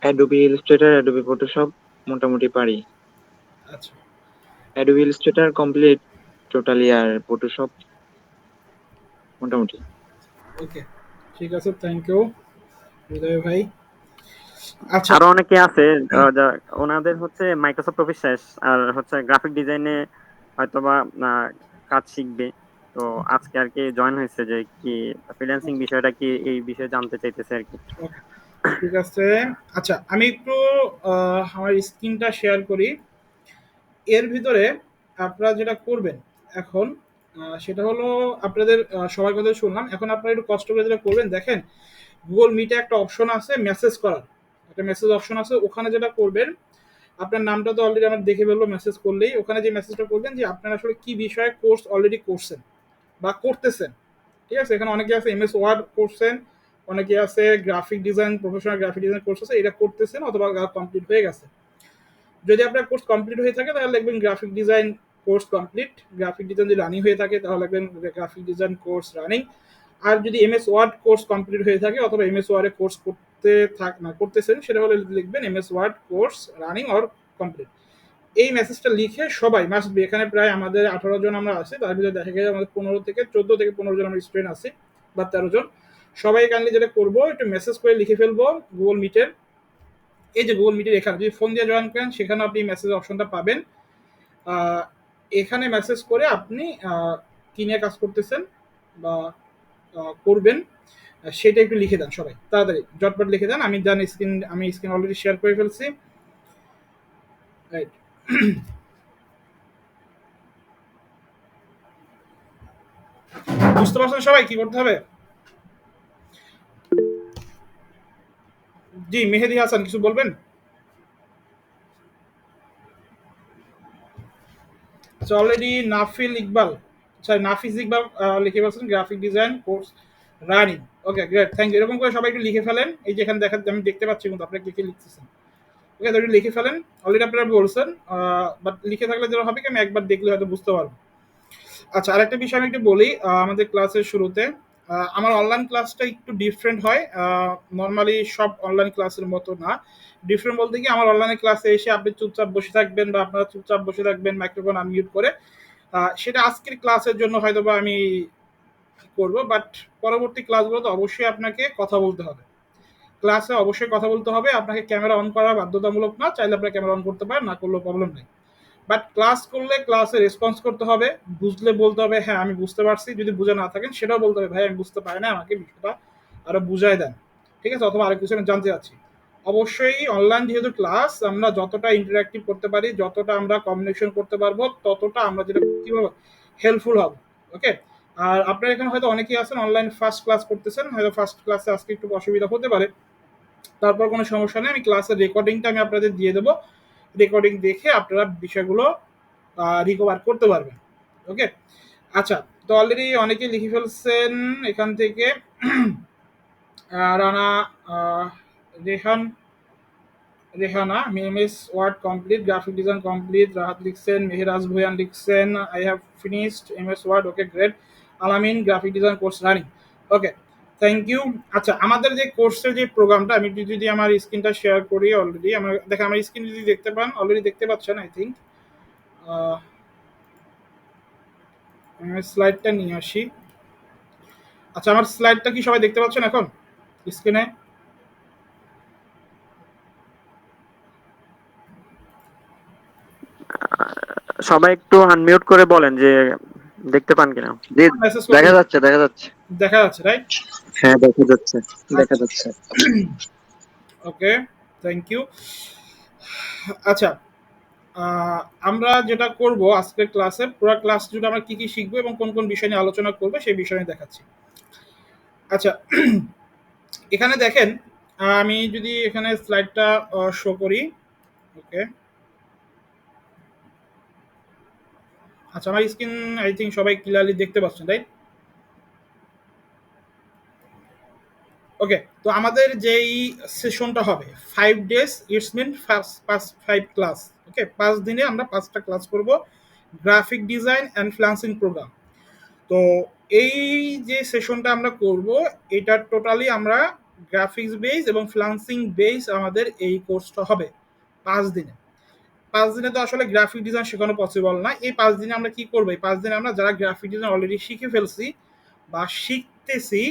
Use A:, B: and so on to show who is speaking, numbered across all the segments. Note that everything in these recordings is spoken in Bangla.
A: অ্যাডোবি ইলাস্ট্রেটর, অ্যাডোবি ফটোশপ মোটামুটি পারি।
B: আচ্ছা,
A: অ্যাডোবি ইলাস্ট্রেটর কমপ্লিট টোটালি, আর ফটোশপ মোটামুটি।
B: ওকে, ঠিক আছে, থ্যাংক ইউ হৃদয় ভাই। আচ্ছা,
C: আরো অনেকে আছে ওনাদের হচ্ছে মাইক্রোসফট অফিস শেষ, আর হচ্ছে গ্রাফিক ডিজাইনে হয়তোবা আহ, কাজ শিখবে। তো আজকে আর কি জয়েন হয়েছে যে কি ফ্রিল্যান্সিং বিষয়টা কি, এই বিষয়ে জানতে চাইতেছে আর কি।
B: ওকে, ঠিক আছে। আচ্ছা, আমি একটু আমার স্ক্রিনটা শেয়ার করি। এর ভিতরে আপনারা যেটা করবেন এখন, সেটা হলো আপনাদের সবার কথা শুনলাম। এখন আপনারা একটু কষ্ট করে যেটা করবেন, দেখেন গুগল মিটে একটা অপশন আছে মেসেজ করার, একটা মেসেজ অপশন আছে। ওখানে যেটা করবেন, আপনার নামটা তো অলরেডি আমরা দেখে ফেলবো মেসেজ করলেই। ওখানে যে মেসেজটা করবেন যে আপনারা আসলে কি বিষয়ে কোর্স অলরেডি করছেন বা করতেছেন। ঠিক আছে, এখানে অনেকে আছে এমএস ওয়ার্ড করছেন, অনেকে আছে graphic design, professional graphic design course আছে, এটা করতেছেন অথবা কমপ্লিট হয়ে গেছে। যদি আপনার কোর্স কমপ্লিট হয়ে থাকে তাহলে লিখবেন graphic design course complete. Graphic design যদি রানিং হয়ে থাকে তাহলে লিখবেন গ্রাফিক ডিজাইন কোর্স রানিং। আর যদি এমএস ওয়ার্ড কোর্স কমপ্লিট হয়ে থাকে অথবা এমএস ওয়ার্ডে কোর্স করতে না করতেছেন, সেটা হলে লিখবেন MS Word course running or complete. এই মেসেজটা লিখে সবাই মাস্ট বি, এখানে প্রায় আমাদের 18 জন আমরা আছি, তার ভিতরে দেখা গেছে আমাদের 14 থেকে 15 জন আমরা স্টুডেন্ট আছি, বা 13 জন। সবাই কাইন্ডলি যেটা করবো, একটু মেসেজ করে লিখে ফেলবো গুগল মিটের। এই যে গুগল মিটের এখানে যদি ফোন দিয়ে জয়েন করেন, সেখানে আপনি মেসেজ অপশনটা পাবেন। আহ, এখানে মেসেজ করে আপনি কি নিয়ে কাজ করতেছেন বা করবেন, সেটা একটু লিখে দেন। সবাই তাড়াতাড়ি জটপট লিখে দেন। আমি স্ক্রিন অলরেডি শেয়ার করে ফেলছি। রাইট, বুঝতে পারছেন সবাই কি করতে হবে? জি, মেহেদি হাসান কিছু বলবেন? আচ্ছা, অলরেডি নাফিল ইকবাল, সরি নাফিজ ইকবাল লিখে ফেলছেন graphic design course running. Okay, great, thank you. এরকম করে সবাই একটু লিখে ফেলেন। এই যে এখানে দেখা, আমি দেখতে পাচ্ছি কিন্তু আপনারা কে কে লিখতেছেন। ওকে, তো একটু লিখে ফেলেন। অলরেডি আপনারা বলছেন, বাট লিখে থাকলে যেটা হবে কি, আমি একবার দেখলে হয়তো বুঝতে পারবো। আচ্ছা, আরেকটা বিষয় আমি একটু বলি। আমাদের ক্লাসের শুরুতে আমার অনলাইন ক্লাসটা একটু ডিফারেন্ট হয়। নর্মালি সব অনলাইন ক্লাসের মতো না। ডিফারেন্ট বলতে কি, আমার অনলাইন ক্লাসে এসে আপনি চুপচাপ বসে থাকবেন বা আপনারা চুপচাপ বসে থাকবেন মাইক্রোফোন আনমিউট করে। সেটা আজকের ক্লাসের জন্য হয়তো বা আমি করব, বাট পরবর্তী ক্লাসগুলোতে অবশ্যই আপনাকে কথা বলতে হবে। ক্লাসে অবশ্যই কথা বলতে হবে। আপনাকে ক্যামেরা অন করা বাধ্যতামূলক না, চাইলে আপনার ক্যামেরা অন করতে পারেন, না করলেও প্রবলেম নেই। বাট ক্লাস করলে ক্লাসে রেসপন্স করতে হবে। বুঝলে বলতে হবে হ্যাঁ আমি বুঝতে পারছি, যদি বুঝে না থাকেন সেটাও বলতে হবে ভাই আমি বুঝতে পারি না, আমাকে বিষয়টা আরো বুঝাই দেন। ঠিক আছে, অথবা আরেক কিছু আমি জানতে চাচ্ছি। অবশ্যই অনলাইন যেহেতু ক্লাস, আমরা যতটা ইন্টারাক্টিভ করতে পারি, যতটা আমরা কমিউনিকেশন করতে পারবো, ততটা আমরা যেটা কিভাবে হেল্পফুল হবে। ওকে, আর আপনার এখানে হয়তো অনেকেই আছেন অনলাইন ফার্স্ট ক্লাস করতেছেন, হয়তো ফার্স্ট ক্লাসে আজকে একটু অসুবিধা হতে পারে। তারপর কোনো সমস্যা নেই, আমি ক্লাসের রেকর্ডিংটা আমি আপনাদের দিয়ে দেবো। রেকর্ডিং দেখে আপনারা বিষয়গুলো রিকভার করতে পারবেন। ওকে, আচ্ছা, তো অলরেডি অনেকে লিখে ফেলছেন এখান থেকে। Rana, Rehan, Rehana MS word complete, graphic design complete. Rahat লিখছেন, মেহরাজ ভুয়ান লিখছেন I have finished MS word. Okay, great. Alamin graphic design course running. Okay, thank you. আচ্ছা, আমাদের যে কোর্সের যে প্রোগ্রামটা, আমি যদি আমার স্ক্রিনটা শেয়ার করি, অলরেডি আমার দেখেন, আমার স্ক্রিন যদি দেখতে পান, অলরেডি দেখতে পাচ্ছেন আই থিঙ্ক। আমি স্লাইডটা নিয়ে আসি। আচ্ছা, আমার স্লাইডটা কি সবাই দেখতে পাচ্ছেন এখন স্ক্রিনে?
C: সবাই একটু আনমিউট করে বলেন যে দেখতে পান কিনা।
D: জি,
B: মেসেজ
D: দেখা
B: করবেন,
D: যাচ্ছে, দেখা যাচ্ছে।
B: দেখা যাচ্ছে রাইট?
D: হ্যাঁ, দেখা যাচ্ছে, দেখা যাচ্ছে।
B: ওকে, থ্যাংক ইউ। আচ্ছা, আমরা যেটা করব আজকের ক্লাসে, পুরো ক্লাস জুড়ে আমরা কি কি শিখবো এবং কোন কোন বিষয় নিয়ে আলোচনা করবো সেই বিষয় নিয়ে দেখাচ্ছি। আচ্ছা, এখানে দেখেন, আমি যদি এখানে স্লাইডটা শো করি। ওকে, আচ্ছা, আমার স্ক্রিন আই থিঙ্ক সবাই ক্লিয়ারলি দেখতে পাচ্ছেন, রাইট? ওকে, তো আমাদের যেই সেশনটা হবে 5 days, it's mean first 5 class. Okay, 5 দিনে আমরা 5টা ক্লাস করব graphic design and freelancing program. তো এই যে সেশনটা আমরা করব, এটা টোটালি আমরা গ্রাফিক্স বেস এবং ফ্রিল্যান্সিং বেস আমাদের এই কোর্সটা হবে 5 দিনে। 5 দিনে তো আসলে গ্রাফিক ডিজাইন শেখানো পসিবল না। এই 5 দিনে আমরা কি করবো? এই 5 দিনে আমরা যারা গ্রাফিক ডিজাইন অলরেডি শিখে ফেলছি বা শিখতেছি,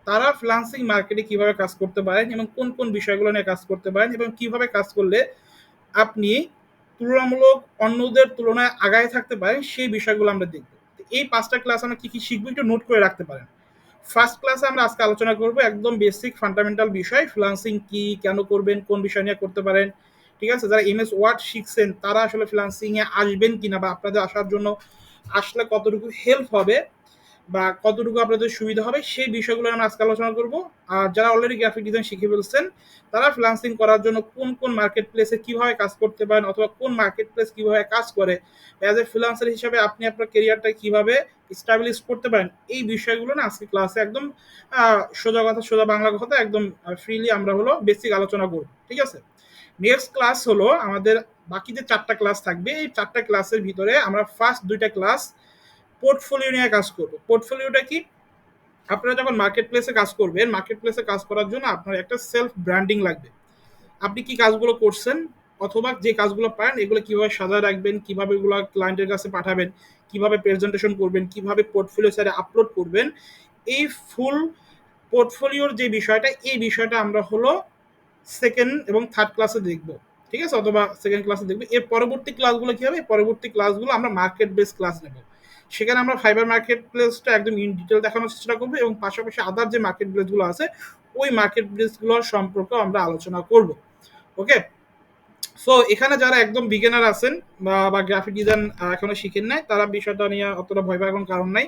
B: তারা ফ্রিল্যান্সিং মার্কেটে কিভাবে কাজ করতে পারেন এবং কোন কোন বিষয়গুলো নিয়ে কাজ করতে পারেন এবং কিভাবে কাজ করলে আপনি তুলনামূলক অন্যদের তুলনায় আগায় থাকতে পারেন, সেই বিষয়গুলো আমরা দেখব। এই 5টা ক্লাস আমরা কি কি শিখবো একটু নোট করে রাখতে পারেন। ফার্স্ট ক্লাসে আমরা আজকে আলোচনা করব একদম বেসিক ফান্ডামেন্টাল বিষয়, ফ্রিল্যান্সিং কি, কেন করবেন, কোন বিষয় নিয়ে করতে পারেন। ঠিক আছে, যারা এমএস ওয়ার্ড শিখছেন তারা আসলে ফ্রিল্যান্সিং এ আসবেন কিনা বা আপনাদের আসার জন্য আসলে কতটুকু হেল্প হবে বা কতটুকু আপনাদের সুবিধা হবে, সেই বিষয়গুলো আমরা আজকে আলোচনা করব। আর যারা অলরেডি গ্রাফিক ডিজাইন শিখে ফেলছেন তারা ফ্রিল্যান্সিং করার জন্য কোন কোন মার্কেট প্লেসে কিভাবে কাজ করতে পারেন অথবা কোন মার্কেট প্লেস কিভাবে কাজ করে, অ্যাজ এ ফ্রিল্যান্সার হিসেবে আপনি আপনার কেরিয়ারটা কিভাবে স্টাবলিশ করতে পারেন, এই বিষয়গুলো না আজকে ক্লাসে একদম সোজা কথা সোজা বাংলা কথা একদম ফ্রিলি আমরা হলো বেসিক আলোচনা করব। ঠিক আছে, নেক্সট ক্লাস হলো আমাদের বাকি যে 4টা ক্লাস থাকবে, এই 4টা ক্লাসের ভিতরে আমরা ফার্স্ট 2টা ক্লাস পোর্টফোলিও নিয়ে কাজ করব। পোর্টফোলিওটা কি? আপনারা যখন মার্কেট প্লেসে কাজ করবেন, মার্কেট প্লেসে কাজ করার জন্য আপনার একটা সেলফ ব্র্যান্ডিং লাগবে। আপনি কি কাজগুলো করছেন অথবা যে কাজগুলো পারেন এগুলো কিভাবে সাজায় রাখবেন, কিভাবে এগুলো ক্লায়েন্টের কাছে পাঠাবেন, কিভাবে প্রেজেন্টেশন করবেন, কিভাবে পোর্টফোলিও সাইডে আপলোড করবেন, এই ফুল পোর্টফোলিওর যে বিষয়টা, এই বিষয়টা আমরা হলো সেকেন্ড এবং থার্ড ক্লাসে দেখব। ঠিক আছে, অথবা সেকেন্ড ক্লাসে দেখবো। এর পরবর্তী ক্লাসগুলো কি হবে? পরবর্তী ক্লাসগুলো আমরা মার্কেট বেস ক্লাস নেব। সেখানে আমরা ফাইবার মার্কেট প্লেসটা একদম ইন ডিটেল দেখানোর চেষ্টা করবো এবং পাশাপাশি আদার যে মার্কেট প্লেসগুলো আছে ওই মার্কেট প্লেসগুলোর সম্পর্কে আমরা আলোচনা করব। ওকে, সো এখানে যারা একদম বিগিনার আছেন বা গ্রাফিক ডিজাইন এখনো শিখেন নাই, তারা বিষয়টা নিয়ে অতটা ভয় পাওয়ার কোনো কারণ নাই।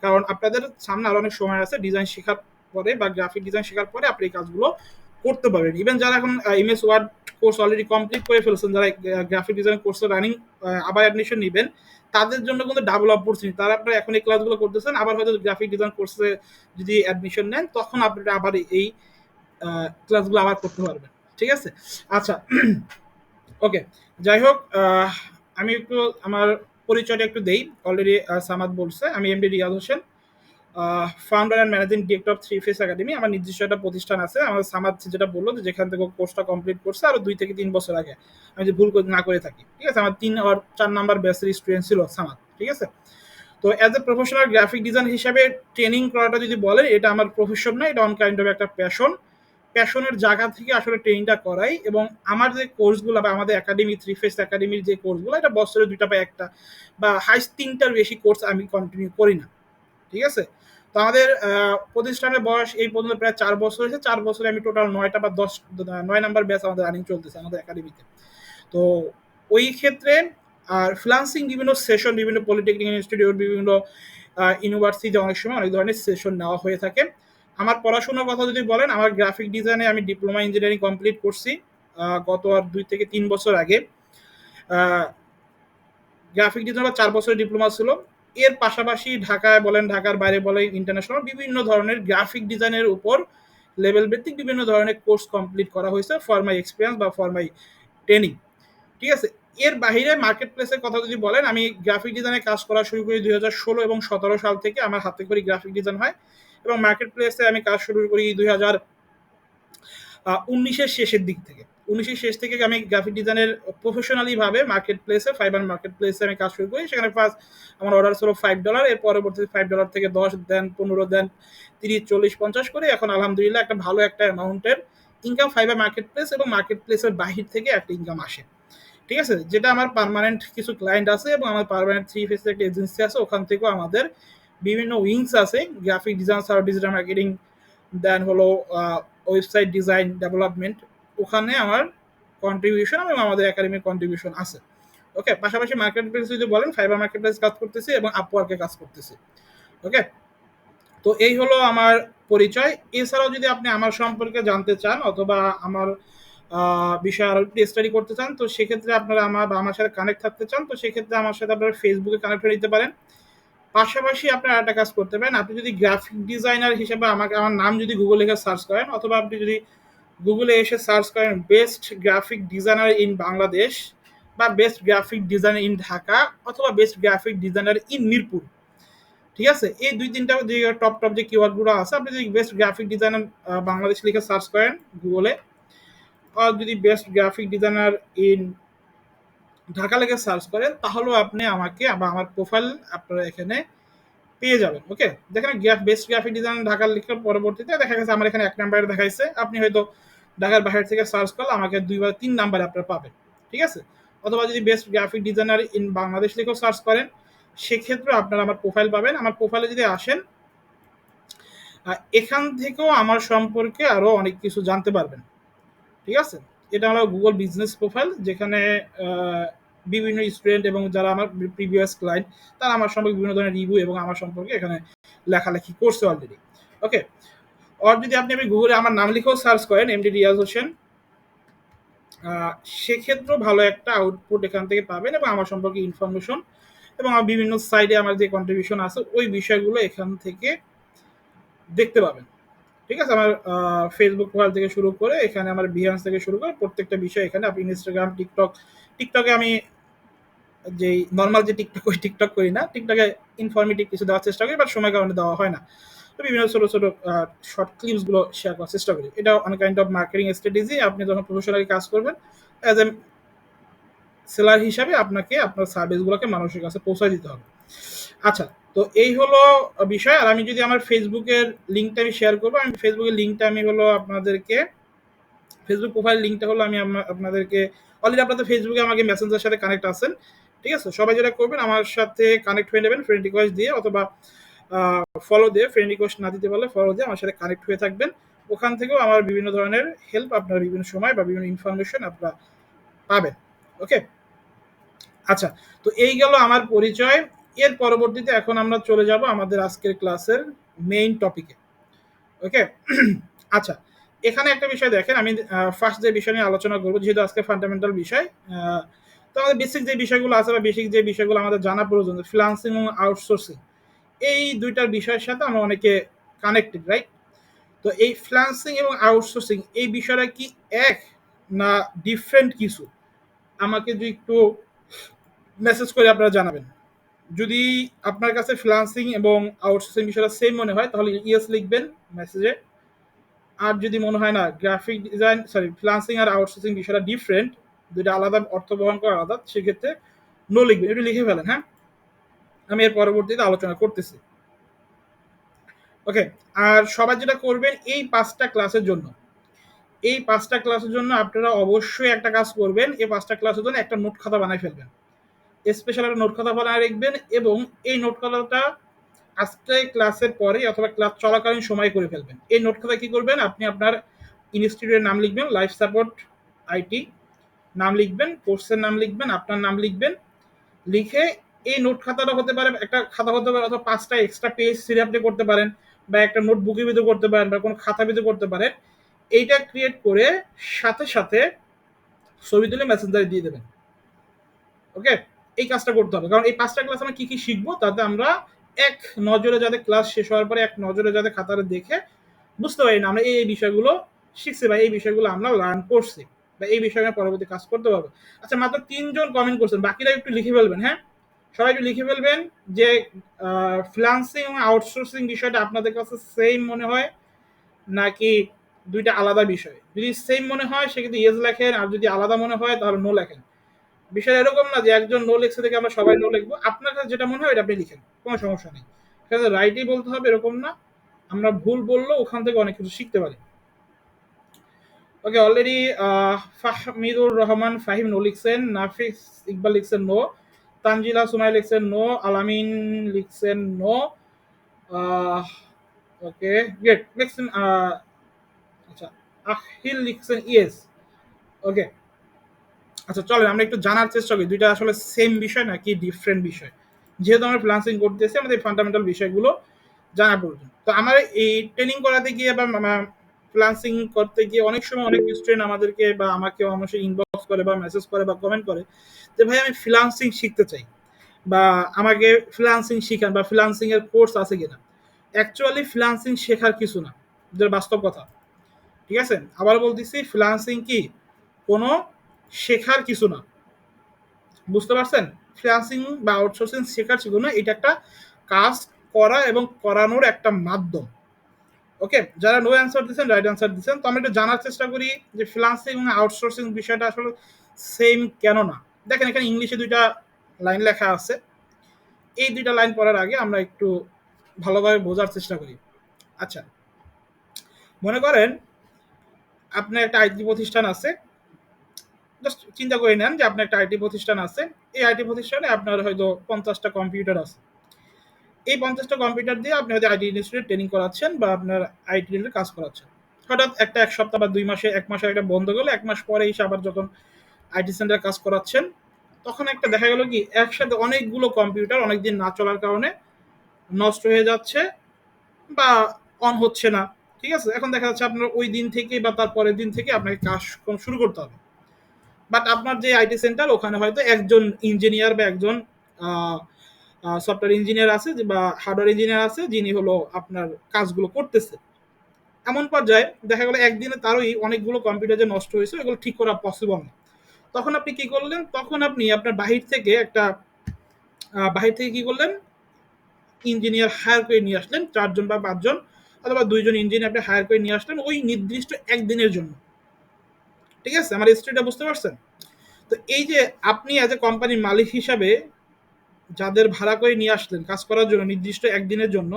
B: কারণ আপনাদের সামনে আরো অনেক সময় আছে, ডিজাইন শেখার পরে বা গ্রাফিক ডিজাইন শেখার পরে আপনি এই কাজগুলো করতে পারবেন। ইভেন যারা এখন MS Word course already complete করে ফেলছেন, যারা গ্রাফিক ডিজাইন কোর্সে রানিং আবার অ্যাডমিশন নেবেন, তাদের জন্য কিন্তু ডাবল অপরচুনিটি। তারা আপনারা এখন এই ক্লাসগুলো করতেছেন, আবার হয়তো গ্রাফিক ডিজাইন কোর্সে যদি অ্যাডমিশন নেন তখন আপনারা আবার এই ক্লাসগুলো আবার করতে পারবেন। ঠিক আছে, আচ্ছা ওকে, যাই হোক, আমি একটু আমার পরিচয়টা একটু দেই। অলরেডি সামাদ বলছে, আমি MD Riyad Hossain, founder and managing director of Three Phase Academy. আমার নিজস্ব একটা প্রতিষ্ঠান আছে। আমার সামাদ যেটা বললো যে যেখান থেকে কোর্সটা কমপ্লিট করছে আরো 2 থেকে 3 বছর আগে, আমি যদি ভুল না করে থাকি। ঠিক আছে, আমার 3 আর 4 নাম্বার ব্যাচের স্টুডেন্ট ছিল সামাদ। ঠিক আছে, তো as a professional graphic design হিসাবে ট্রেনিং করাটা যদি বলে, এটা আমার প্রফেশন না, এটা অন কাইন্ড অফ একটা প্যাশন। প্যাশনের জায়গা থেকে আসলে ট্রেনিংটা করাই। এবং আমার যে কোর্সগুলো বা আমাদের একাডেমি থ্রি ফেস একাডেমির যে কোর্সগুলো, এটা বছরে 2টা বা 1টা বা হাইস্ট 3টার বেশি কোর্স আমি কন্টিনিউ করি না। ঠিক আছে, তো আমাদের প্রতিষ্ঠানের বয়স এই পর্যন্ত প্রায় 4 বছর হয়েছে। 4 বছরে আমি টোটাল 9টা বা 9 নাম্বার ব্যাচ আমাদের রানিং চলতেছে আমাদের একাডেমিতে। তো ওই ক্ষেত্রে আর ফ্রিল্যান্সিং বিভিন্ন সেশন, বিভিন্ন পলিটেকনিক ইনস্টিটিউট, বিভিন্ন ইউনিভার্সিটিতে অনেক সময় অনেক ধরনের সেশন নেওয়া হয়ে থাকে। আমার পড়াশোনার কথা যদি বলেন, আমার গ্রাফিক ডিজাইনে আমি ডিপ্লোমা ইঞ্জিনিয়ারিং কমপ্লিট করছি গত আর 2 থেকে 3 বছর আগে। গ্রাফিক ডিজাইনের 4 বছরের ডিপ্লোমা ছিল। এর পাশাপাশি ঢাকায় বলেন, ঢাকার বাইরে বলেন, ইন্টারন্যাশনাল বিভিন্ন ধরনের গ্রাফিক ডিজাইনের উপর লেভেল ভিত্তিক বিভিন্ন ধরনের কোর্স কমপ্লিট করা হয়েছে ফর মাই এক্সপিরিয়েন্স বা ফর মাই ট্রেনিং। ঠিক আছে, এর বাইরে মার্কেট প্লেসের কথা যদি বলেন, আমি গ্রাফিক ডিজাইনে কাজ করা শুরু করি 2016 এবং 17 সাল থেকে আমার হাতে করে গ্রাফিক ডিজাইন হয়। এবং মার্কেট প্লেসে আমি কাজ শুরু করি 2019-এর শেষের দিক থেকে। 19-এর শেষ থেকে আমি গ্রাফিক ডিজাইনের প্রফেশনালি ভাবে মার্কেট প্লেসে, ফাইবার মার্কেট প্লেসে আমি কাজ শুরু করি। সেখানে ফার্স্ট আমার অর্ডার ছিল $5, এর পরবর্তীতে $5 থেকে 10 দেন, 15 দেন, 30, 40, 50 করে এখন আলহামদুলিল্লাহ একটা ভালো একটা অ্যামাউন্টের ইনকাম ফাইবার মার্কেট প্লেস এবং মার্কেট প্লেসের বাহির থেকে একটা ইনকাম আসে। ঠিক আছে, যেটা আমার পার্মানেন্ট কিছু ক্লায়েন্ট আছে এবং আমার পার্মানেন্ট থ্রি ফেসের একটা এজেন্সি আছে, ওখান থেকেও আমাদের বিভিন্ন উইংস আছে, গ্রাফিক ডিজাইন ছাড়াও ডিজিটাল মার্কেটিং, দেন হলো ওয়েবসাইট ডিজাইন ডেভেলপমেন্ট, ওখানে আমার কন্ট্রিবিউশন এবং আমাদের একাডেমির কন্ট্রিবিউশন আছে। ওকে, পাশাপাশি মার্কেট প্লেস যদি বলেন, ফাইবার মার্কেট প্লেস কাজ করতেছি এবং আপওয়ার্কে কাজ করতেছি। ওকে, তো এই হলো আমার পরিচয়। এছাড়াও যদি আপনি আমার সম্পর্কে জানতে চান অথবা আমার বিষয়ে আরো একটু স্টাডি করতে চান, তো সেক্ষেত্রে আপনারা আমার সাথে কানেক্ট থাকতে চান, তো সেক্ষেত্রে আমার সাথে আপনারা ফেসবুকে কানেক্ট হয়ে নিতে পারেন। পাশাপাশি আপনারা একটা কাজ করতে পারেন, আপনি যদি গ্রাফিক ডিজাইনার হিসেবে আমার নাম যদি গুগল লিখে সার্চ করেন অথবা আপনি যদি গুগলে এসে সার্চ করেন best graphic designer in Bangladesh বা best graphic designer in Dhaka অথবা best graphic designer in Mirpur, ঠিক আছে, এই 2-3টা যে টপ যে কিওয়ার্ডগুলো আছে, আপনি যদি বেস্ট গ্রাফিক ডিজাইনার বাংলাদেশ লিখে সার্চ করেন গুগলে, আর যদি best graphic designer in Dhaka লিখে সার্চ করেন, তাহলেও আপনি আমাকে বা আমার প্রোফাইল আপনারা এখানে পেয়ে যাবেন। ওকে, দেখেন বেস্ট গ্রাফিক ডিজাইন ঢাকা লিখার পরবর্তীতে দেখা গেছে আমার এখানে 1 নাম্বারে দেখাইছে, আপনি হয়তো ঢাকার বাইরে থেকে সার্চ করলে আমাকে 2 বা 3 নাম্বারে আপনারা পাবেন। ঠিক আছে, অথবা যদি best graphic designer in Bangladesh লিখেও সার্চ করেন, সেক্ষেত্রে আপনারা আমার প্রোফাইল পাবেন। আমার প্রোফাইলে যদি আসেন, এখান থেকেও আমার সম্পর্কে আরো অনেক কিছু জানতে পারবেন। ঠিক আছে, এটা হলো গুগল বিজনেস প্রোফাইল, যেখানে বিভিন্ন স্টুডেন্ট এবং যারা আমার প্রিভিয়াস ক্লায়েন্ট, তারা আমার সম্পর্কে বিভিন্ন ধরনের রিভিউ এবং আমার সম্পর্কে এখানে লেখালেখি করছে অলরেডি। ওকে, আর যদি আপনি গুগলে আমার নাম লিখেও সার্চ করেন এমডি রিয়াজ হোসেন, সেক্ষেত্রেও ভালো একটা আউটপুট এখান থেকে পাবেন এবং আমার সম্পর্কে ইনফরমেশন এবং আমার বিভিন্ন সাইডে আমার যে কন্ট্রিবিউশন আছে ওই বিষয়গুলো এখান থেকে দেখতে পাবেন। ঠিক আছে, আমার ফেসবুক প্রোফাইল থেকে শুরু করে এখানে আমার বিহান্স থেকে শুরু করে প্রত্যেকটা বিষয় এখানে আপনি ইনস্টাগ্রাম, টিকটকে আমি যেই নর্মাল যে টিকটক করি না, টিকটকে ইনফরমেটিভ কিছু দেওয়ার চেষ্টা করি, বাট সময় কারণে দেওয়া হয় না। তো বিভিন্ন ছোট ছোট শর্ট ক্লিপসগুলো শেয়ার করার চেষ্টা করি। এটা অনেক কাইন্ড অফ মার্কেটিং স্ট্র্যাটেজি। আপনি যখন প্রফেশনালি কাজ করবেন, অ্যাজ এ সেলার হিসাবে আপনাকে আপনার সার্ভিসগুলোকে মানুষের কাছে পৌঁছায় দিতে হবে। আচ্ছা, তো এই হলো বিষয়। আর আমি যদি আমার ফেসবুকের লিঙ্কটা আমি শেয়ার করবো, আমি ফেসবুকের লিঙ্কটা আমি হলো আপনাদেরকে, ফেসবুক প্রোফাইল লিঙ্কটা হলো আমি আপনাদেরকে অলরেডি আপনাদের ফেসবুকে আমাকে মেসেঞ্জারের সাথে কানেক্ট আছেন। ঠিক আছে, সবাই যেটা করবেন আমার সাথে কানেক্ট হয়ে নেবেন ফ্রেন্ড রিকোয়েস্ট দিয়ে, অথবা ফলো দিয়ে, ফ্রেন্ড রিকোয়েস্ট না দিতে পারলে ফলো দিয়ে আমার সাথে কানেক্ট হয়ে থাকবেন। ওখান থেকেও আমার বিভিন্ন ধরনের হেল্প আপনার বিভিন্ন সময় বা বিভিন্ন ইনফরমেশন আপনারা পাবেন। ওকে, আচ্ছা, তো এই গেল আমার পরিচয়। এর পরবর্তীতে এখন আমরা চলে যাব আমাদের আজকের ক্লাসের মেইন টপিকে। ওকে, আচ্ছা, এখানে একটা বিষয় দেখেন, আমি ফার্স্ট যে বিষয় নিয়ে আলোচনা করবো, যেহেতু আজকে ফান্ডামেন্টাল বিষয়, তো আমাদের বেসিক যে বিষয়গুলো আছে বা বেসিক যে বিষয়গুলো আমাদের জানা প্রয়োজন, ফ্রিল্যান্সিং এবং আউটসোর্সিং, এই দুইটার বিষয়ের সাথে আমরা অনেকে কানেক্টেড, রাইট? তো এই ফ্রিল্যান্সিং এবং আউটসোর্সিং এই বিষয়টা কি এক না ডিফারেন্ট কিছু, আমাকে যদি একটু মেসেজ করে আপনারা জানাবেন। যদি আপনার কাছে ফ্রিল্যান্সিং এবং আউটসোর্সিং বিষয়টা সেম মনে হয়, তাহলে ইয়েস লিখবেন মেসেজে। আর যদি মনে হয় না গ্রাফিক ডিজাইন ফ্রিল্যান্সিং আর আউটসোর্সিং বিষয়টা ডিফারেন্ট, দুইটা আলাদা, অর্থ বহন করা আলাদা, সেক্ষেত্রে নো লিখবেন। একটু লিখে ফেলেন, হ্যাঁ, আমি এর পরবর্তীতে আলোচনা করতেছি। ওকে, আর সবাই যেটা করবেন, এই 5টা ক্লাসের জন্য আপনারা অবশ্যই একটা কাজ করবেন, এই 5টা ক্লাসের জন্য একটা নোট খাতা বানাই ফেলবেন, স্পেশাল একটা নোট খাতা বানায় রাখবেন, এবং এই নোট খাতাটা আজকে ক্লাসের পরে অথবা ক্লাস চলাকালীন সময় করে ফেলবেন। এই নোট খাতা কি করবেন, আপনি আপনার ইনস্টিটিউটের নাম লিখবেন, লাইফ সাপোর্ট আইটি নাম লিখবেন, কোর্সের নাম লিখবেন, আপনার নাম লিখবেন, লিখে এই নোট খাতাটা হতে পারে একটা খাতা হতে পারে, অথবা 5টা এক্সট্রা পেজ সিরে আপনি করতে পারেন, বা একটা নোটবুকের ভিতরে করতে পারেন, বা কোনো খাতা ভিতরে করতে পারেন। এইটা ক্রিয়েট করে সাথে সাথে ছবি তুলে মেসেঞ্জারে দিয়ে দেবেন। ওকে, এই কাজটা করতে হবে, কারণ এই 5টা ক্লাস আমরা কি কি শিখবো, তাতে আমরা এক নজরে যাতে ক্লাস শেষ হওয়ার পরে এক নজরে যাতে খাতাটা দেখে বুঝতে পারি না আমরা এই বিষয়গুলো শিখছি বা এই বিষয়গুলো আমরা লার্ন করছি বা এই বিষয়ে পরবর্তী কাজ করতে পারবো। আচ্ছা, মাত্র 3 জন কমেন্ট করছেন, বাকিরা একটু লিখে ফেলবেন। হ্যাঁ, সবাই একটু লিখে ফেলবেন যে ফ্রিল্যান্সিং এবং আউটসোর্সিং বিষয়টা আপনাদের কাছে সেম মনে হয় নাকি দুইটা আলাদা বিষয়। যদি সেম মনে হয় সেক্ষেত্রে ইয়েস লেখেন, আর যদি আলাদা মনে হয় তাহলে নো লেখেন। বিষয় এরকম না যে একজন নো লিখছে থেকে আমরা সবাই নো লিখবো, আপনার কাছে যেটা মনে হয় এটা আপনি লিখেন, কোনো সমস্যা নেই। এখানে রাইটই বলতে হবে এরকম না, আমরা ভুল বললেও ওখান থেকে অনেক কিছু শিখতে পারি। ওকে, অলরেডি ফাহমিদুর রহমান ফাহিম নো লিখছেন, নাফিস ইকবাল লিখছেন নো, তানজিলা সুমাই লিখছেন নো, আলামিন লিখছেন নো। ওকে, গ্রেট, লিখছেন। আচ্ছা, আহিল লিখছেন ইয়েস। ওকে, আচ্ছা, চলেন আমরা একটু জানার চেষ্টা করি দুইটা আসলে সেম বিষয় নাকি ডিফারেন্ট বিষয়। যেহেতু আমরা ফ্রিল্যান্সিং করতেছি, আমাদের ফান্ডামেন্টাল বিষয়গুলো জানা প্রয়োজন। তো আমার এই ট্রেনিং করাতে গিয়ে বা ফ্রিল্যান্সিং করতে গিয়ে অনেক সময় অনেক স্টুডেন্ট আমাদেরকে বা আমাকে অবশ্যই ইনবক্স করে বা মেসেজ করে বা কমেন্ট করে যে ভাই আমি ফ্রিল্যান্সিং শিখতে চাই, বা আমাকে ফ্রিল্যান্সিং শিখান, বা ফ্রিল্যান্সিং এর কোর্স আছে কিনা। অ্যাকচুয়ালি ফ্রিল্যান্সিং শেখার কিছু না, যেটা বাস্তব কথা। ঠিক আছে, আবার বলতেছি, ফ্রিল্যান্সিং কি কোনো শেখার কিছু না, বুঝতে পারছেন? ফ্রিল্যান্সিং বা আউটসোর্সিং শেখার কিছু না, এটা একটা কাজ করা এবং করানোর একটা মাধ্যম। ওকে, যারা নো অ্যান্সার দিচ্ছেন, রাইট অ্যান্সার দিচ্ছেন। তো আমরা একটু জানার চেষ্টা করি যে ফ্রিল্যান্সিং এবং আউটসোর্সিং বিষয়টা আসলে সেম কেন না। দেখেন এখানে ইংলিশে 2টা লাইন লেখা আছে। এই 2টা লাইন পড়ার আগে আমরা একটু ভালোভাবে বোঝার চেষ্টা করি। আচ্ছা, মনে করেন আপনার একটা আইটি প্রতিষ্ঠান আছে। জাস্ট চিন্তা করে নেন যে আপনার একটা আইটি প্রতিষ্ঠান আছে। এই আইটি প্রতিষ্ঠানে আপনার হয়তো 50টা কম্পিউটার আছে। এই 50টা কম্পিউটার দিয়ে আপনি হয়তো আইটি ইনস্টিটিউটে ট্রেনিং করাচ্ছেন বা আপনার আইটি রিলেটেড কাজ করাচ্ছেন। হঠাৎ একটা 1 সপ্তাহ বা 2 মাসে 1 মাসে একটা বন্ধ গেল, 1 মাস পরে এসে আবার যখন আইটি সেন্টারে কাজ করাচ্ছেন, তখন একটা দেখা গেল কি একসাথে অনেকগুলো কম্পিউটার অনেকদিন না চলার কারণে নষ্ট হয়ে যাচ্ছে বা অন হচ্ছে না। ঠিক আছে? এখন দেখা যাচ্ছে আপনার ওই দিন থেকে বা তার পরের দিন থেকে আপনাকে কাজ শুরু করতে হবে। বাট আপনার যে আইটি সেন্টার ওখানে হয়তো একজন ইঞ্জিনিয়ার বা একজন সফটওয়্যার ইঞ্জিনিয়ার আছে বা হার্ডওয়্যার ইঞ্জিনিয়ার আছে যিনি হলো আপনার কাজগুলো করতেছে। এমন পর্যায়ে দেখা গেল একদিনে তারই অনেকগুলো কম্পিউটার যে নষ্ট হয়েছে এগুলো ঠিক করা পসিবল না। তখন আপনি কি করলেন? তখন আপনি আপনার বাহির থেকে কি করলেন? ইঞ্জিনিয়ার হায়ার করে নিয়ে আসলেন 4 জন বা 5 জন অথবা 2 জন ইঞ্জিনিয়ার আপনি হায়ার করে নিয়ে আসলেন ওই নির্দিষ্ট একদিনের জন্য। ঠিক আছে? আমার স্টোরিটা বুঝতে পারছেন? তো এই যে আপনি অ্যাজ এ কোম্পানির মালিক হিসাবে যাদের ভাড়া করে নিয়ে আসলেন কাজ করার জন্য নির্দিষ্ট একদিনের জন্য,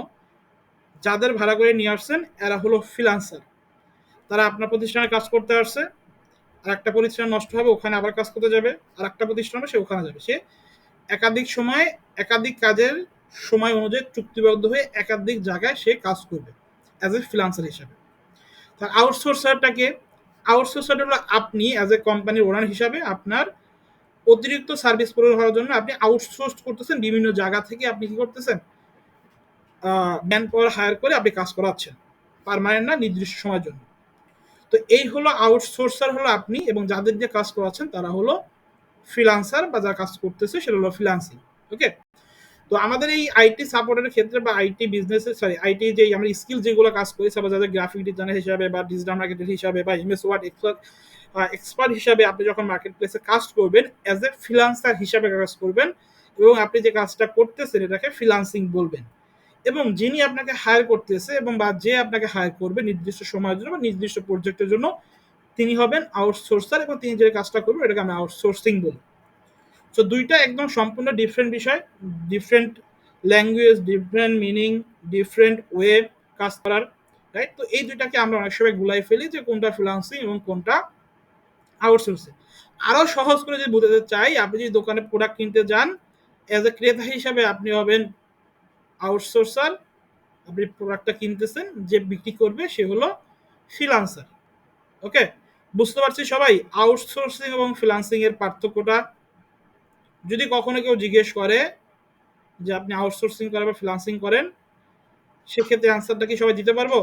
B: যাদের ভাড়া করে নিয়ে আসছেন এরা হলো ফ্রিল্যান্সার। তারা আপনার প্রতিষ্ঠানে কাজ করতে আসছে। আরেকটা প্রতিষ্ঠান নষ্ট হবে, ওখানে আবার কাজ করতে যাবে। আরেকটা প্রতিষ্ঠান হবে, সে ওখানে যাবে। সে একাধিক সময়ে একাধিক কাজের সময় অনুযায়ী চুক্তিবদ্ধ হয়ে একাধিক জায়গায় সে কাজ করবে অ্যাজ এ ফ্রিল্যান্সার হিসাবে। তার আউটসোর্সারটাকে আউটসোর্সার হলো আপনি অ্যাজ এ কোম্পানির ওনার হিসাবে আপনার অতিরিক্ত সার্ভিস প্রয়োগ হওয়ার জন্য আপনি আউটসোর্স করতেছেন বিভিন্ন জায়গা থেকে। আপনি কি করতেছেন? ম্যান পাওয়ার হায়ার করে আপনি কাজ করাচ্ছেন, পার্মানেন্ট না, নির্দিষ্ট সময়ের জন্য। তো এই হলো আউটসোর্সার হলো আপনি, এবং যাদের দিয়ে কাজ করাচ্ছেন তারা হলো ফ্রিল্যান্সার বা যারা কাজ করতেছে সেটা হলো ফ্রিল্যান্সিং। ওকে, তো আমাদের এই আইটি সাপোর্টের ক্ষেত্রে বা আইটি বিজনেসের আইটি যে আমরা স্কিল যেগুলো কাজ করি, সাপোজ যাদের গ্রাফিক ডিজাইনার হিসাবে বা ডিজিটাল মার্কেটার হিসাবে বা এমএস ওয়ার্ড এক্সপার্ট হিসাবে আপনি যখন মার্কেট প্লেসে কাজ করবেন অ্যাজ এ ফ্রিল্যান্সার হিসাবে কাজ করবেন, এবং আপনি যে কাজটা করতেছেন এটাকে ফ্রিল্যান্সিং বলবেন। এবং যিনি আপনাকে হায়ার করতেছে এবং বা যে আপনাকে হায়ার করবে নির্দিষ্ট সময়ের জন্য বা নির্দিষ্ট প্রজেক্টের জন্য, তিনি হবেন আউটসোর্সার, এবং তিনি যে কাজটা করবেন এটাকে আমরা আউটসোর্সিং বলি। সো দুইটা একদম সম্পূর্ণ ডিফারেন্ট বিষয়, different language, different meaning, different way কাজ করার, রাইট? তো এই দুইটাকে আমরা অনেক সময় গুলাই ফেলি যে কোনটা ফ্রিল্যান্সিং এবং কোনটা আউটসোর্সিং। আরও সহজ করে যদি বোঝাতে চাই, আপনি যদি দোকানে প্রোডাক্ট কিনতে যান অ্যাজ এ ক্রেতা হিসাবে আপনি হবেন আউটসোর্সার, আপনি প্রোডাক্টটা কিনতেছেন, যে বিক্রি করবে সে হলো ফ্রিল্যান্সার। ওকে, বুঝতে পারছি সবাই আউটসোর্সিং এবং ফ্রিল্যান্সিং এর পার্থক্যটা? যদি কখনো কেউ জিজ্ঞেস করে যে আপনি আউটসোর্সিং করেন বা ফ্রিল্যান্সিং করেন, সেক্ষেত্রে অ্যান্সারটা কি সবাই দিতে পারবো?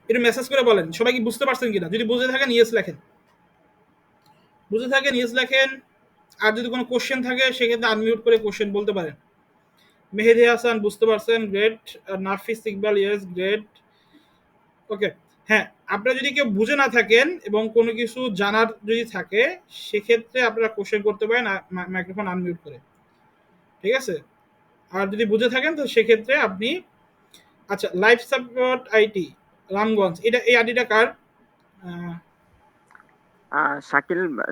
B: একটু মেসেজ করে বলেন সবাই কি বুঝতে পারছেন কিনা। যদি বুঝে থাকেন ইয়েস লেখেন, বুঝে থাকেন ইয়েস লেখেন। আর যদি কোনো কোশ্চেন থাকে সেক্ষেত্রে আনমিউট করে কোশ্চেন বলতে পারেন। মেহেদি হাসান বুঝতে পারছেন, গ্রেট। নাফিস ইকবাল, ইয়েস, গ্রেট। ওকে, হ্যাঁ, আপনারা যদি কেউ বুঝে না থাকেন এবং কোনো কিছু জানার যদি থাকে সেক্ষেত্রে আপনারা কোশ্চেন করতে পারেন মাইক্রোফোন আনমিউট করে। ঠিক আছে? আর যদি বুঝে থাকেন তো সেক্ষেত্রে আপনি, আচ্ছা, লাইফ সাপোর্ট আইটি রামগঞ্জ, এটা এই আইডিটা কার?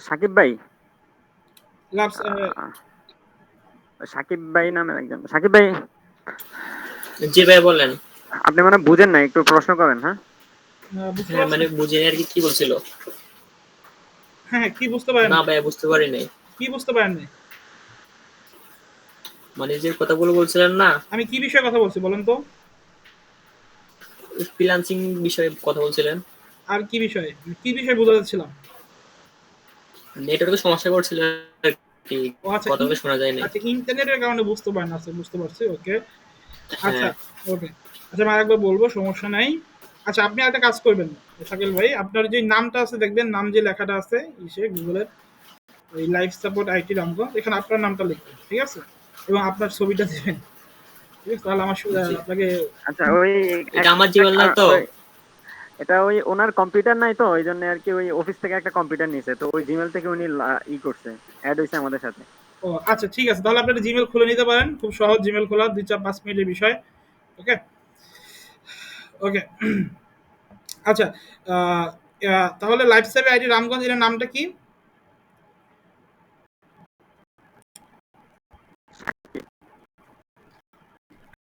C: সাকিব ভাই,
B: লাভ-
C: সাকিব ভাই নামের একজন। সাকিব ভাই,
E: জি ভাই বলেন।
C: আপনি মানে বুঝেন না, একটু প্রশ্ন করেন। হ্যাঁ,
B: বুঝতে
E: হ্যাঁ মানে
B: পারছেন?
E: বুঝিনি আর কি, কি বলছিল?
B: হ্যাঁ, কি বুঝতে পারেন?
E: না ভাই বুঝতে পারি নাই।
B: কি বুঝতে পারেন না?
E: মানে যে কথাগুলো বলছিলেন না,
B: আমি কি বিষয়ে কথা বলছি বলেন তো?
E: ফ্রিল্যান্সিং বিষয়ে কথা বলছিলেন।
B: আর কি বিষয়ে, কি বিষয়ে বোঝাতে যাচ্ছিলাম?
E: নেটওয়ার্কের সমস্যা করছিল আর কি,
B: ও আচ্ছা,
E: কথাগুলো শোনা যায় না।
B: আচ্ছা, ইন্টারনেটের কারণে বুঝতে পারেন। আচ্ছা, বুঝতে পারছি। ওকে, আচ্ছা,
E: হ্যাঁ
B: ওকে, আচ্ছা, আমি আরেকবার বলবো, সমস্যা নাই। আচ্ছা, আপনি একটা কাজ করবেন শাকিল ভাই, আপনার যে নামটা আছে দেখবেন, নাম যে লেখাটা আছে ইসে গুগলের, ওই লাইফ সাপোর্ট আইটি রামগঞ্জ, এখানে আপনার নামটা লিখবেন। ঠিক আছে? এবং আপনার ছবিটা দেবেন। ঠিক আছে? তাহলে আমার
E: জি।
B: আপনাকে
C: আচ্ছা, ওই
E: এটা আমার জিমেল না তো?
C: এটা ওই ওনার কম্পিউটার নাই তো, ওই জন্য আর কি ওই অফিস থেকে একটা কম্পিউটার নিয়েছে, তো ওই জিমেল থেকে উনি ই করছে, অ্যাড হয়েছে আমাদের সাথে।
B: ও আচ্ছা, ঠিক আছে, তাহলে আপনি একটা জিমেল খুলে নিতে পারেন, খুব সহজ জিমেল খোলা, 2-5 মিনিটের বিষয়। ওকে, ওকে। আচ্ছা, আহ, তাহলে লাইফ সেভ আইডি রামগঞ্জ, এর নামটা কি?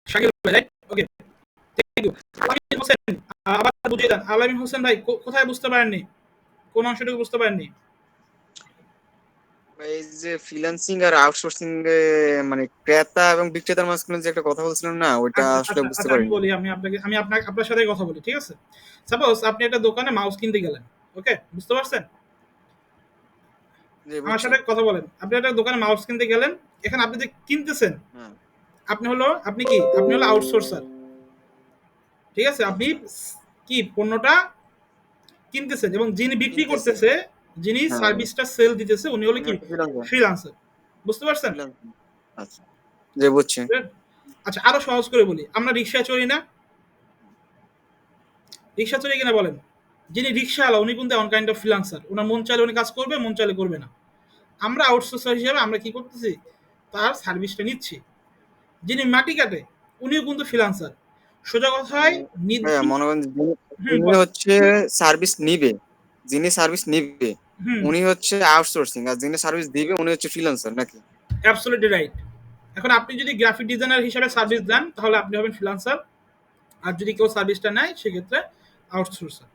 B: শাকিল ভাই, রাইট? Okay, thank you. আলামিন হোসেন, আবার বুঝিয়ে দেন। আলামিন হোসেন ভাই, কোথায় বুঝতে পারেননি? কোন অংশটুকু বুঝতে পারেননি?
F: এই যে ফ্রিল্যান্সিং আর আউটসোর্সিং এ মানে ক্রেতা এবং বিক্রেতার মাঝখানে যে একটা কথা বলছিলাম না, ওইটা
B: আচ্ছা,
F: আসলে
B: আচ্ছা,
F: বুঝতে
B: আচ্ছা, আমি
F: পারিনি।
B: বলি, আপনার সাথে কথা বলি, ঠিক আছে? সাপোজ আপনি একটা দোকানে মাউস কিনতে গেলেন, ওকে, বুঝতে পারছেন?
F: জি,
B: আমার
F: বুঝছি।
B: সাথে কথা বলেন। আপনি একটা দোকানে মাউস কিনতে গেলেন, এখানে আপনি যে কিনতেছেন,
F: হ্যাঁ,
B: আপনি হলো আউটসোর্সার, ঠিক আছে? আপনি
F: আচ্ছা।
B: কি পণ্যটা কিনতেছেন, এবং যিনি বিক্রি
F: কিনতেছি।
B: করতেছে, যিনি
F: হ্যাঁ,
B: সার্ভিসটা সেল দিতেছে, উনি হলো
F: উনি
B: কি
F: হচ্ছে ফ্রিল্যান্সার।
B: ফ্রিল্যান্সার। বুঝতে পারছেন?
F: ফ্রিল্যান্সিং। আচ্ছা। জি, বুঝছি।
B: আচ্ছা, আরো সহজ করে বলি, আমরা রিক্সায় চড়ি না? রিক্সা চড়ি কিনা বলেন? যিনি রিক্সাওয়ালা, উনি কিন্তু অন কাইন্ড অফ ফ্রিল্যান্সার। ওনার মন চাইলে উনি কাজ করবে, মন চাইলে করবে না। আমরা আউটসোর্সার হিসেবে আমরা কি করতেছি? তার সার্ভিসটা নিচ্ছি। যিনি মাটি কাটে, উনিও কিন্তু ফ্রিল্যান্সার। সোজা কথায়
F: ভাইয়া
B: নির্দিষ্ট।
F: মনে করেন
B: হুম,
F: যিনি
B: বলেন।
F: হচ্ছে সার্ভিস নিবে, যিনি সার্ভিস নিবে
B: হুম,
F: উনি হচ্ছে আউটসোর্সিং, আর যিনি সার্ভিস দিবে উনি হচ্ছে ফ্রিল্যান্সার নাকি?
B: Absolutely right. এখন আপনি যদি গ্রাফিক ডিজাইনার হিসেবে সার্ভিস দেন, তাহলে আপনি হবেন ফ্রিল্যান্সার। আর যদি কেউ সার্ভিসটা নেয়, সেক্ষেত্রে আউটসোর্সার।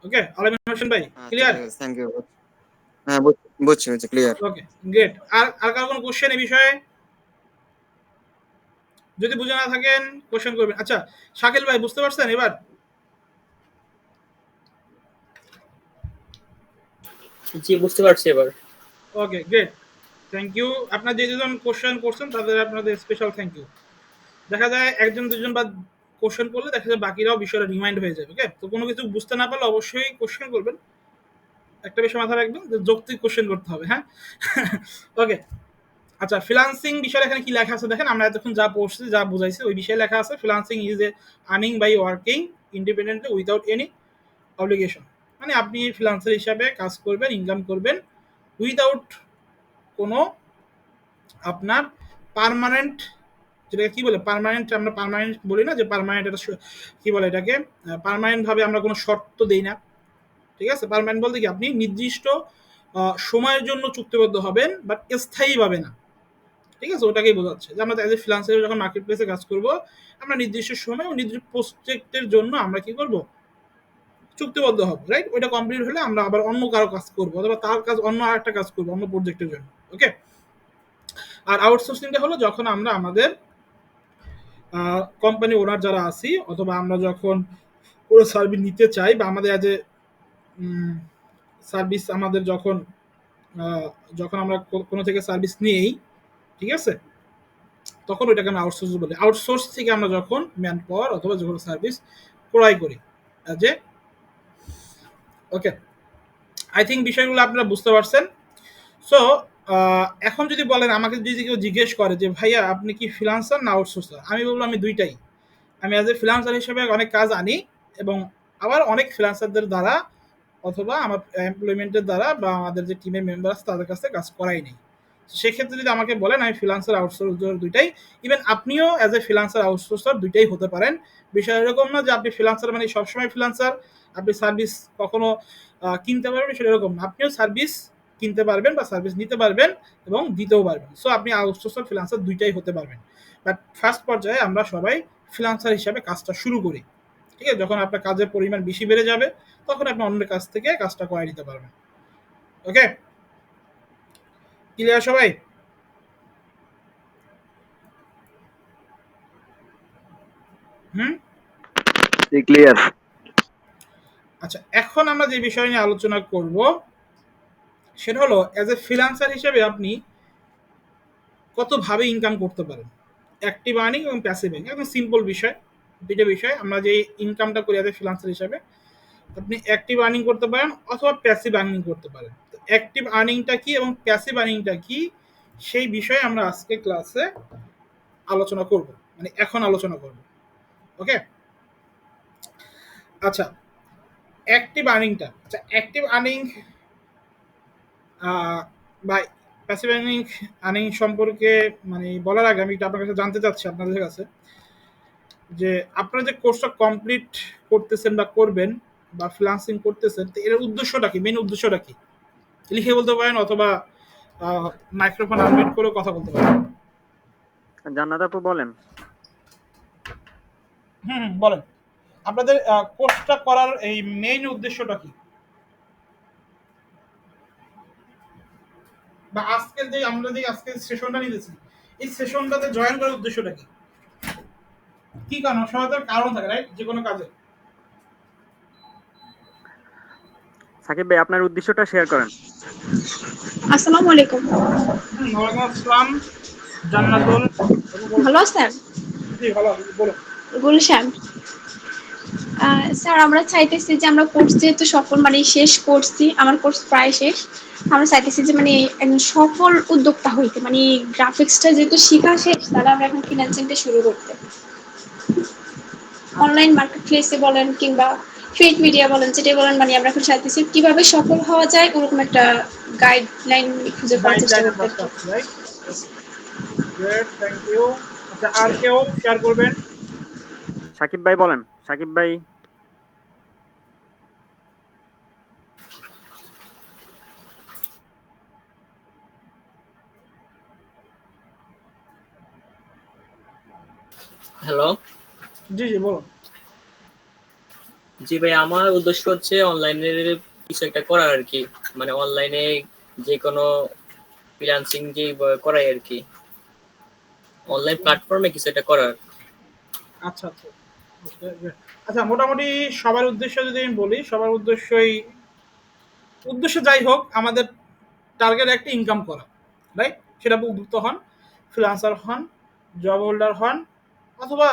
B: ওকে, আলামিন হোসেন ভাই,
F: আচ্ছা,
B: ক্লিয়ার?
F: ঠিক আছে, থ্যাংক ইউ। হ্যাঁ, বুঝছি, বুঝছি, ক্লিয়ার।
B: ওকে, গ্রেট। আর কারো কোনো কোশ্চেন এই বিষয়ে? যদি বুঝে না থাকেন, কোশ্চেন করবেন। আচ্ছা, শাকিল ভাই, বুঝতে পারছেন এবার?
E: জি, বুঝতে পারছি এবার।
B: ওকে, গ্রেট, থ্যাংক ইউ। আপনার যে দুজন কোশ্চেন করছেন, তাদের আপনাদের স্পেশাল থ্যাংক ইউ। দেখা যায় একজন দুজন বা কোশ্চেন করলে দেখা যায় বাকিরাও বিষয়টা রিমাইন্ড হয়ে যাবে। ওকে, তো কোনো কিছু বুঝতে না পারলে অবশ্যই কোশ্চেন করবেন। একটা বিষয় মাথায় রাখবেন যে যৌক্তিক কোশ্চেন করতে হবে, হ্যাঁ? ওকে, আচ্ছা, ফ্রিল্যান্সিং বিষয়ে এখানে কি লেখা আছে দেখেন। আমরা এতক্ষণ যা পড়ছি, যা বুঝাইছি, ওই বিষয়ে লেখা আছে, freelancing is a earning by working independently without any obligation. মানে আপনি ফ্রিল্যান্সার হিসাবে কাজ করবেন, ইনকাম করবেন, উইদাউট কোনো আপনার পার্মানেন্ট, যেটাকে কি বলে পার্মানেন্ট, আমরা পার্মানেন্ট বলি না, যে পার্মানেন্ট, এটা কি বলে এটাকে, পার্মানেন্ট ভাবে আমরা কোনো শর্ত দেই না, ঠিক আছে? পার্মানেন্ট বলতে কি, আপনি নির্দিষ্ট সময়ের জন্য চুক্তিবদ্ধ হবেন, বাট স্থায়ীভাবে না, ঠিক আছে? ওটাকেই বোঝাচ্ছে যে আমরা অ্যাজ এ ফ্রিল্যান্সার যখন মার্কেট প্লেসে কাজ করব, আমরা নির্দিষ্ট সময় ও নির্দিষ্ট প্রজেক্টের জন্য আমরা কি করব, চুক্তিবদ্ধ হব, রাইট? ওইটা কমপ্লিট হলে আমরা আবার অন্য কারো কাজ করবো, অথবা তার কাজ অন্য আরেকটা কাজ করবো অন্য প্রজেক্টের জন্য। ওকে, আর আউটসোর্সিংটা হলো যখন আমরা আমাদের কোম্পানি ওনার যারা আছি, অথবা আমরা যখন কোনো সার্ভিস নিতে চাই, বা আমাদের অ্যাজ এ সার্ভিস আমাদের যখন যখন আমরা কোনো থেকে সার্ভিস নিই, ঠিক আছে, তখন ওইটাকে আমরা আউটসোর্স বলি। আউটসোর্স থেকে আমরা যখন ম্যান পাওয়ার অথবা যখন সার্ভিস ক্রয় করি, যে ওকে, আই থিঙ্ক বিষয়গুলো আপনারা বুঝতে পারছেন। সো এখন যদি বলেন, আমাকে যদি কেউ জিজ্ঞেস করে যে ভাইয়া আপনি কি ফ্রিল্যান্সার না আউটসোর্সার, আমি বলবো আমি দুইটাই। আমি অ্যাজ এ ফ্রিল্যান্সার হিসেবে অনেক কাজ আনি, এবং আবার অনেক ফ্রিল্যান্সারদের দ্বারা অথবা আমার এমপ্লয়মেন্টের দ্বারা বা আমাদের যে টিমের মেম্বার আছে তাদের কাছে কাজ করাই নেই। সেক্ষেত্রে যদি আমাকে বলেন, আমি ফ্রিল্যান্সার আউটসোর্সার দুইটাই। ইভেন আপনিও অ্যাজ এ ফ্রিল্যান্সার আউটসোর্সার দুইটাই হতে পারেন। বিষয় এরকম না যে আপনি ফ্রিল্যান্সার মানে সবসময় ফ্রিল্যান্সার, আপনি সার্ভিস কখনো কিনতে পারবেন, সেটা এরকম না। আপনিও সার্ভিস কিনতে পারবেন বা সার্ভিস নিতে পারবেন এবং দিতেও পারবেন। সো আপনি আউটসোর্সার ফ্রিল্যান্সার দুইটাই হতে পারবেন। বাট ফার্স্ট পর্যায়ে আমরা সবাই ফ্রিল্যান্সার হিসাবে কাজটা শুরু করি, ঠিক আছে? যখন আপনার কাজের পরিমাণ বেশি বেড়ে যাবে, তখন আপনি অন্যের কাছ থেকে কাজটা করাই নিতে পারবেন। ওকে, ক্লিয়ার সবাই? হুম,
D: ক্লিয়ার।
B: আচ্ছা, এখন আমরা যে বিষয় নিয়ে আলোচনা করব, সেটা হলো অ্যাজ এ ফ্রিল্যান্সার হিসেবে আপনি কতভাবে ইনকাম করতে পারেন। অ্যাক্টিভ আর্নিং এবং প্যাসিভ আর্নিং, একদম সিম্পল বিষয়, দুটো বিষয়। আমরা যে ইনকামটা করি অ্যাজ এ ফ্রিল্যান্সার হিসাবে, আপনি অ্যাক্টিভ আর্নিং করতে পারেন অথবা প্যাসিভ আর্নিং করতে পারেন। অ্যাক্টিভ আর্নিংটা কি এবং প্যাসিভ আর্নিংটা কি, সেই বিষয়ে আমরা আজকে ক্লাসে আলোচনা করব, মানে এখন আলোচনা করব। ওকে, আচ্ছা, অ্যাক্টিভ আর্নিংটা, আচ্ছা, অ্যাক্টিভ আর্নিং বা প্যাসিভ আর্নিং সম্পর্কে মানে বলার আগে আমি একটু আপনার কাছে জানতে চাচ্ছি আপনাদের কাছে যে আপনারা যে কোর্সটা কমপ্লিট করতেছেন বা করবেন বা ফ্রিল্যান্সিং করতেছেন, তো এর উদ্দেশ্যটা কি, মেন উদ্দেশ্যটা কি? লিখে বলতে পারেন অথবা মাইক্রোফোন আনমিউট করে কথা বলতে পারেন।
C: জান্নাত আপু বলেন।
B: বলেন আপনাদের কোর্সটা করার এই মেইন উদ্দেশ্যটা কি, বা আজকের যে আমরা যে আজকের সেশনটা নিতেছি এই সেশনটাতে জয়েন করার উদ্দেশ্যটা কি, কি কারণ? সহায়তার কারণ থাকে রাইট যে কোনো কাজে।
C: সাকিব ভাই আপনার উদ্দেশ্যটা শেয়ার করেন।
G: আসসালামু আলাইকুম।
B: ওয়ালাইকুম আসসালাম। জান্নাতুল,
G: ভালো আছেন?
B: জি ভালো আছি, বলুন।
G: গুলশান। স্যার আমরা চাইতেছি যে আমরা কোর্স যেহেতু সফল মানে শেষ করছি, আমার কোর্স প্রায় শেষ, আমরা চাইতেছি যে মানে একজন সফল উদ্যোক্তা হইতে, মানে গ্রাফিক্সটা যেহেতু শেখা শেষ তাহলে আমরা এখন ফ্রিল্যান্সিংটা শুরু করতে, অনলাইন মার্কেট প্লেসে বলেন কিংবা ফেক মিডিয়া বলেন, যেটাই বলেন, মানে আমরা এখন চাইতেছি কিভাবে সফল হওয়া যায় ওরকম একটা গাইডলাইন খুঁজে পাওয়ার চেষ্টা করতে।
B: Right, great, thank you. আচ্ছা, আর কেউ শেয়ার করবেন?
C: সাকিব ভাই বলেন। সাকিব ভাই।
E: হ্যালো।
B: জি জি বলুন।
E: জি ভাই, আমার উদ্দেশ্য হচ্ছে অনলাইনের কিছু একটা করার আর কি, মানে অনলাইনে যে কোনো ফ্রিল্যান্সিং যে করাই আর কি, অনলাইন প্ল্যাটফর্মে কিছু একটা করার।
B: আচ্ছা আচ্ছা, okay, great. আচ্ছা, মোটামুটি সবার উদ্দেশ্য যদি আমি বলি, সবার উদ্দেশ্য যাই হোক, আমাদের টার্গেট একটা ইনকাম করা, রাইট? সেটা উদ্যোক্তা হন, ফ্রিল্যান্সার হন, জব হোল্ডার হন, অথবা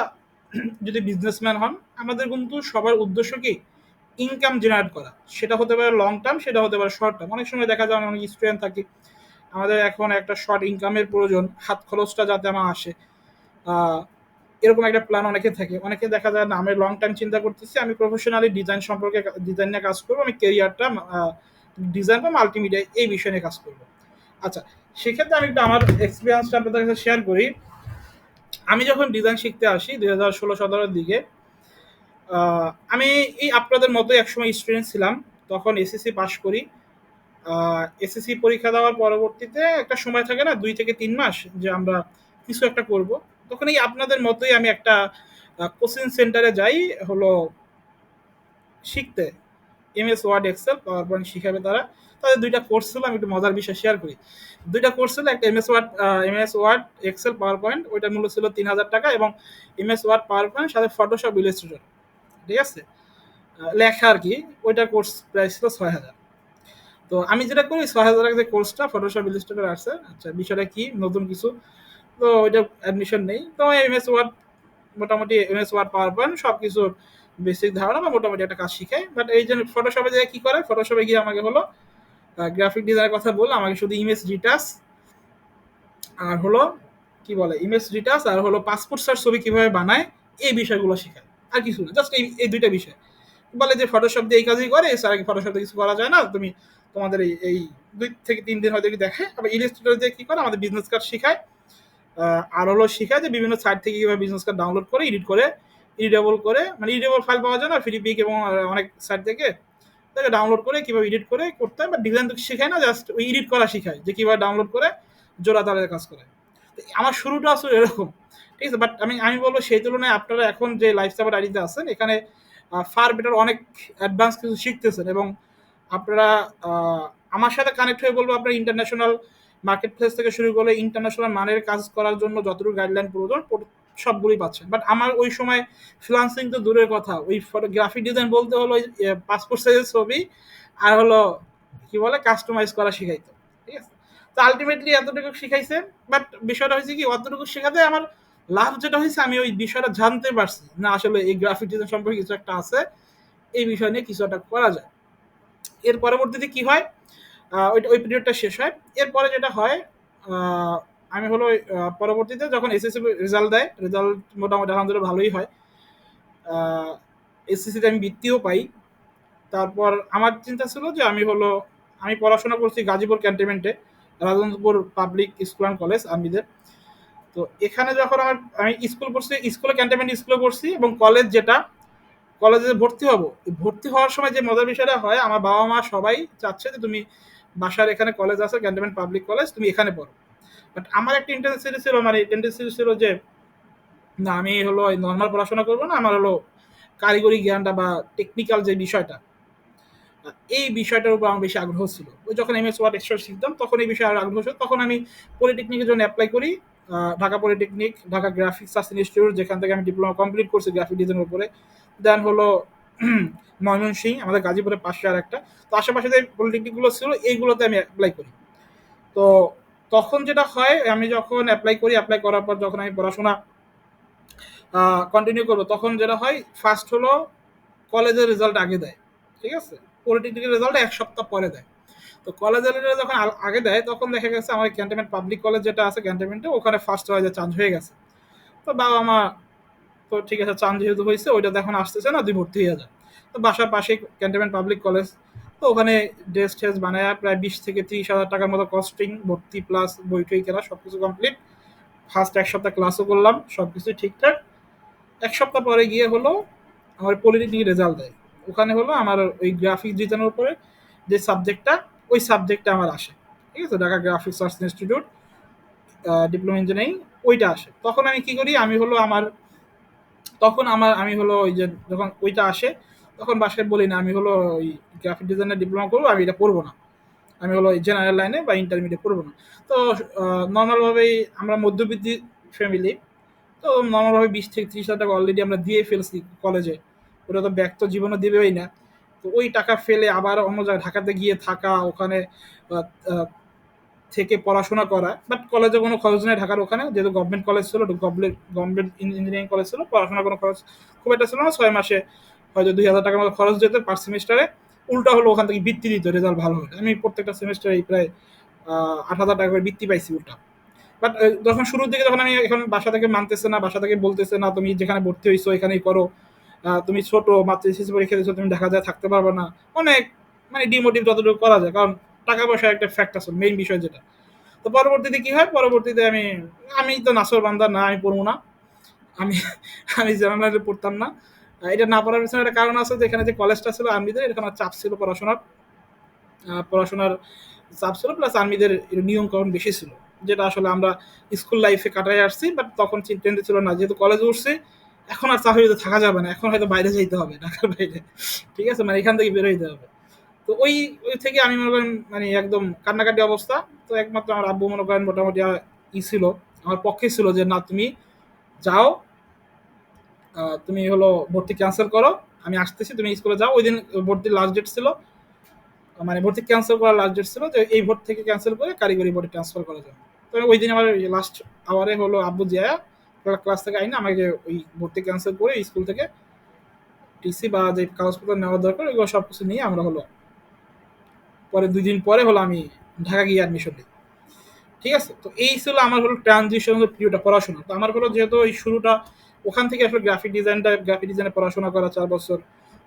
B: যদি বিজনেসম্যান হন, আমাদের কিন্তু সবার উদ্দেশ্য কি ইনকাম জেনারেট করা। সেটা হতে পারে লং টার্ম, সেটা হতে পারে শর্ট টার্ম। অনেক সময় দেখা যায় অনেক স্টুডেন্ট থাকি, আমাদের এখন একটা শর্ট ইনকামের প্রয়োজন, হাত খরচটা যাতে আমার আসে, এরকম একটা প্ল্যান অনেকে থাকে। অনেকে দেখা যায় না, আমি লং টাইম চিন্তা করতেছি, আমি প্রফেশনালি ডিজাইন সম্পর্কে ডিজাইন নিয়ে কাজ করবো, আমি কেরিয়ারটা ডিজাইন বা মাল্টিমিডিয়া এই বিষয় নিয়ে কাজ করবো। আচ্ছা, সেক্ষেত্রে আমি একটু আমার এক্সপিরিয়েন্সটা আপনাদের কাছে শেয়ার করি। আমি যখন ডিজাইন শিখতে আসি 2016-17 দিকে, আমি এই আপনাদের মতোই একসময় স্টুডেন্ট ছিলাম। তখন এসএসসি পাশ করি। এসএসসি পরীক্ষা দেওয়ার পরবর্তীতে একটা সময় থাকে না, 2 থেকে 3 মাস, যে আমরা কিছু একটা করব। তখন এই আপনাদের মতোই আমি একটা কোচিং সেন্টারে যাই, হলো শিখতে। MS word, Excel, PowerPoint শিখাবে তারা। তাদের 2টা কোর্স ছিল, আমি একটু মজার বিষয় শেয়ার করি। 2টা কোর্স ছিল, একটা MS word Excel PowerPoint, ওইটার মূল্য ছিল 3000 টাকা, এবং এমএস ওয়ার্ড পাওয়ার পয়েন্ট সাথে ফটোশপ ইলাস্ট্রেটর, ঠিক আছে, লেখা আর কি। ওইটার কোর্স প্রাইস ছিল 6000। তো আমি যেটা করি, 6000 টাকা যে কোর্সটা ফটোশপ ইলাস্ট্রেটর আসছে, আচ্ছা বিষয়টা কি, নতুন কিছু, তো ওইটা অ্যাডমিশন নেই। তো এমএস ওয়ার্ড, মোটামুটি এমএস ওয়ার্ড পাওয়ার পয়েন্ট সব কিছু বেসিক ধারণা বা মোটামুটি একটা কাজ শিখাই। বাট এই যে ফটোশপে যে কি করে, ফটোশপে গিয়ে আমাকে হলো গ্রাফিক ডিজাইনের কথা বললো, আমাকে শুধু ইমেজ রিটাচ আর হলো কি বলে ইমেজ রিটাচ আর হলো পাসপোর্ট সাইজ ছবি কিভাবে বানায়, এই বিষয়গুলো শেখায়, আর কিছু না। জাস্ট এই 2টা বিষয়। বলে যে ফটোশপ দিয়ে এই কাজই করে, এছাড়া ফটোশপ দিয়ে কিছু করা যায় না, তুমি তোমাদের এই 2 থেকে 3 দিন হয়তো কি দেখে। আবার ইলাস্ট্রেটর দিয়ে কি করে, আমাদের বিজনেস কার্ড শেখায়, আর হলো শেখায় যে বিভিন্ন সাইট থেকে কিভাবে বিজনেস কার্ড ডাউনলোড করে এডিটেবল করে, মানে এডিটেবল ফাইল পাওয়া যায় না ফ্রি পিক এবং অনেক সাইট থেকে, তাকে ডাউনলোড করে কিভাবে এডিট করে করতে হয়। বা ডিজাইন তো শেখায় না, জাস্ট ওই এডিট করা শেখায়, যে কিভাবে ডাউনলোড করে জোড়া তালের কাজ করে। তো আমার শুরুটা আসলে এরকম, ঠিক আছে। বাট আমি বলবো সেই তুলনায় আপনারা এখন যে লাইফ সাপোর্ট আইডিতে আছেন, এখানে ফার বেটার, অনেক অ্যাডভান্স কিছু শিখতেছেন, এবং আপনারা আমার সাথে কানেক্ট হয়ে বলবো, আপনার ইন্টারন্যাশনাল মার্কেট প্লেস থেকে শুরু করে ইন্টারন্যাশনাল মানের কাজ করার জন্য যতটুকু গাইডলাইন প্রয়োজন সবগুলোই পাচ্ছেন। বাট আমার ওই সময় ফ্রিল্যান্সিং তো দূরের কথা, ওই গ্রাফিক ডিজাইন বলতে হলো পাসপোর্ট সাইজের ছবি আর হলো কি বলে কাস্টমাইজ করা শিখাইতো, ঠিক আছে। তো আলটিমেটলি এতটুকু শিখাইছে। বাট বিষয়টা হয়েছে কি, অতটুকু শেখাতে আমার লাভ যেটা হয়েছে, আমি ওই বিষয়টা জানতে পারছি না আসলে এই গ্রাফিক ডিজাইন সম্পর্কে কিছু একটা আছে, এই বিষয় নিয়ে কিছু একটা করা যায়। এর পরবর্তীতে কি হয়, ওই পিরিয়ডটা শেষ হয়। এরপরে যেটা হয়, আমি হলো পরবর্তীতে যখন এসএসসি রেজাল্ট দেয়, রেজাল্ট মোটামুটি আলহামদুলিল্লাহ ভালোই হয়। এসএসসিতে আমি বৃত্তিও পাই। তারপর আমার চিন্তা ছিল যে আমি পড়াশোনা করছি গাজীপুর ক্যান্টনমেন্টে, Rajendrapur public school and college আর্মিদের। তো এখানে যখন আমি স্কুল পড়ছি, স্কুলে ক্যান্টনমেন্ট স্কুলে পড়ছি, এবং কলেজ যেটা, কলেজে ভর্তি হব, ভর্তি হওয়ার সময় যে মজার বিষয়টা হয়, আমার বাবা মা সবাই চাচ্ছে যে তুমি বাসার এখানে কলেজ আছে ক্যান্টনমেন্ট পাবলিক কলেজ, তুমি এখানে পড়ো। বাট আমার একটা ইন্টেন্সিটি ছিল, মানে টেন্ডেন্সি ছিল যে না, আমি হলো নর্মাল পড়াশোনা করবো না, আমার হলো কারিগরি জ্ঞানটা বা টেকনিক্যাল যে বিষয়টা, এই বিষয়টার উপর আমার বেশি আগ্রহ ছিল। ওই যখন এমএস ওয়ার্ড এক্সেল শিখতাম তখন এই বিষয়ে আর আগ্রহ ছিল। তখন আমি পলিটেকনিকের জন্য অ্যাপ্লাই করি, Dhaka polytechnic, Dhaka graphics search institute, যেখান থেকে আমি ডিপ্লোমা কমপ্লিট করছি গ্রাফিক ডিজাইনের উপরে। দেন হলো ময়মনসিংহ, আমাদের গাজীপুরের পাশে আর একটা। তো আশেপাশে যে পলিটেকনিকগুলো ছিল এইগুলোতে আমি অ্যাপ্লাই করি। তো তখন যেটা হয়, আমি যখন অ্যাপ্লাই করি, অ্যাপ্লাই করার পর যখন আমি পড়াশোনা কন্টিনিউ করবো, তখন যেটা হয়, ফার্স্ট হলো কলেজের রেজাল্ট আগে দেয়, ঠিক আছে, পলিটেকনিকের রেজাল্ট 1 সপ্তাহ পরে দেয়। তো কলেজের রেজাল্ট যখন আগে দেয়, তখন দেখা গেছে আমার ক্যান্টনমেন্ট পাবলিক কলেজ যেটা আছে ক্যান্টনমেন্টে, ওখানে ফার্স্ট হয়ে যায়, চান্স হয়ে গেছে। তো বাবা মা তো ঠিক আছে, চান্স যেহেতু হয়েছে, ওইটা এখন আসতেছে না, তুই ভর্তি হয়ে যায়। তো বাসার পাশেই ক্যান্টনমেন্ট পাবলিক কলেজ। তো ওখানে ড্রেস টেস বানায় প্রায় 20 থেকে 30 হাজার টাকার মতো কস্টিং, ভর্তি প্লাস বই টই কেনা, সব কিছু কমপ্লিট। ফার্স্ট 1 সপ্তাহ ক্লাসও করলাম, সব কিছু ঠিকঠাক। 1 সপ্তাহ পরে গিয়ে হলো আমার পলিটেকনিক রেজাল্ট দেয়। ওখানে হলো আমার ওই গ্রাফিক্স ডিজাইনের উপরে যে সাবজেক্টটা, ওই সাবজেক্টটা আমার আসে, ঠিক আছে, Dhaka graphics search institute diploma engineering, ওইটা আসে। তখন আমি কি করি, আমি হলো আমি হলো ওই যে যখন ওইটা আসে, তখন বাসায় বলি না আমি হলো ওই গ্রাফিক ডিজাইনের ডিপ্লোমা করবো, আমি এটা পড়বো না, আমি হলো জেনারেল লাইনে বা ইন্টারমিডিয়েট পড়বো না। তো নর্মালভাবেই আমরা মধ্যবিত্তি ফ্যামিলি, তো নর্মালভাবে 20 থেকে 30 হাজার টাকা অলরেডি আমরা দিয়ে ফেলছি কলেজে, ওটা তো ব্যাক তো জীবনে দেবেই না। তো ওই টাকা ফেলে আবার অন্য জায়গায় ঢাকাতে গিয়ে থাকা, ওখানে আহ, আহ, থেকে পড়াশোনা করা, বাট কলেজে কোনো খরচ নেই ঢাকার ওখানে, যেহেতু গভর্নমেন্ট কলেজ ছিল, গভর্নমেন্ট ইঞ্জিনিয়ারিং কলেজ ছিল, পড়াশোনা কোনো খরচ খুব একটা ছিল না, 6 মাসে হয়তো 2,000 টাকার মতো খরচ যেত পার সেমিস্টারে। উল্টা হলো ওখান থেকে বৃত্তি দিত রেজাল্ট ভালো হলে, আমি প্রত্যেকটা সেমিস্টারে প্রায় 8,000 টাকা করে বৃত্তি পাইছি উল্টা। বাট যখন শুরুর দিকে, যখন আমি এখন বাসা থেকে মানতেছে না, বাসা থেকে বলতেছে না তুমি যেখানে ভর্তি হয়েছো এখানেই করো, তুমি ছোট মাত্র এসএসসি পরীক্ষা দিয়েছো, তুমি ঢাকা যায় থাকতে পারবে না, অনেক মানে ডিমোটিভ যতটুকু করা যায়, কারণ টাকা পয়সার একটা ফ্যাক্ট আছে, মেইন বিষয় যেটা। তো পরবর্তীতে কি হয়, পরবর্তীতে আমি আমি তো নাসর বান্দা না, আমি পড়বো না, আমি আমি জেনারেলে পড়তাম না। এটা না পড়ার পিছনে একটা কারণ আছে, যে এখানে যে কলেজটা ছিল আর্মিদের, এখানে চাপ ছিল পড়াশোনার চাপ ছিল, প্লাস আর্মিদের নিয়ম কানুন বেশি ছিল, যেটা আসলে আমরা স্কুল লাইফে কাটাই আসছি, বাট তখন চিন্তা ছিল না, যেহেতু কলেজে উঠছি, এখন আর চাকরিতে থাকা যাবে না, এখন হয়তো বাইরে যেতে হবে, ঢাকার বাইরে, ঠিক আছে, মানে এখান থেকে বেরোতে হবে। তো ওই ওই থেকে আমি মনে করেন মানে একদম কান্নাকাটি অবস্থা। তো একমাত্র আমার আব্বু মনে করেন মোটামুটি ছিল, আমার পক্ষে ছিল যে না তুমি যাও, তুমি হলো ভর্তি ক্যান্সেল করো, আমি আসতেছি, তুমি স্কুলে যাও। ওই দিন ভর্তির লাস্ট ডেট ছিল, মানে ভর্তি ক্যান্সেল করার লাস্ট ডেট ছিল, যে এই ভোট থেকে ক্যান্সেল করে কারিগরি বোর্ডে ট্রান্সফার করা যায়। তো ওই দিন আমার লাস্ট আওয়ারে হলো আব্বু জিয়া ক্লাস থেকে আইনা আমাকে ওই ভর্তি ক্যান্সেল করে স্কুল থেকে টিসি বা যে কাগজপত্র নেওয়ার দরকার ওইগুলো সব কিছু নিয়ে আমরা হলো পরে 2 দিন পরে হলো আমি ঢাকা গিয়ে অ্যাডমিশন নিই, ঠিক আছে। তো এই ছিল আমার হলো ট্রানজিশন পিরিয়ডটা পড়াশোনা। তো আমার হলো যেহেতু এই শুরুটা ওখান থেকে আসলে গ্রাফিক ডিজাইনে পড়াশোনা করা 4 বছর,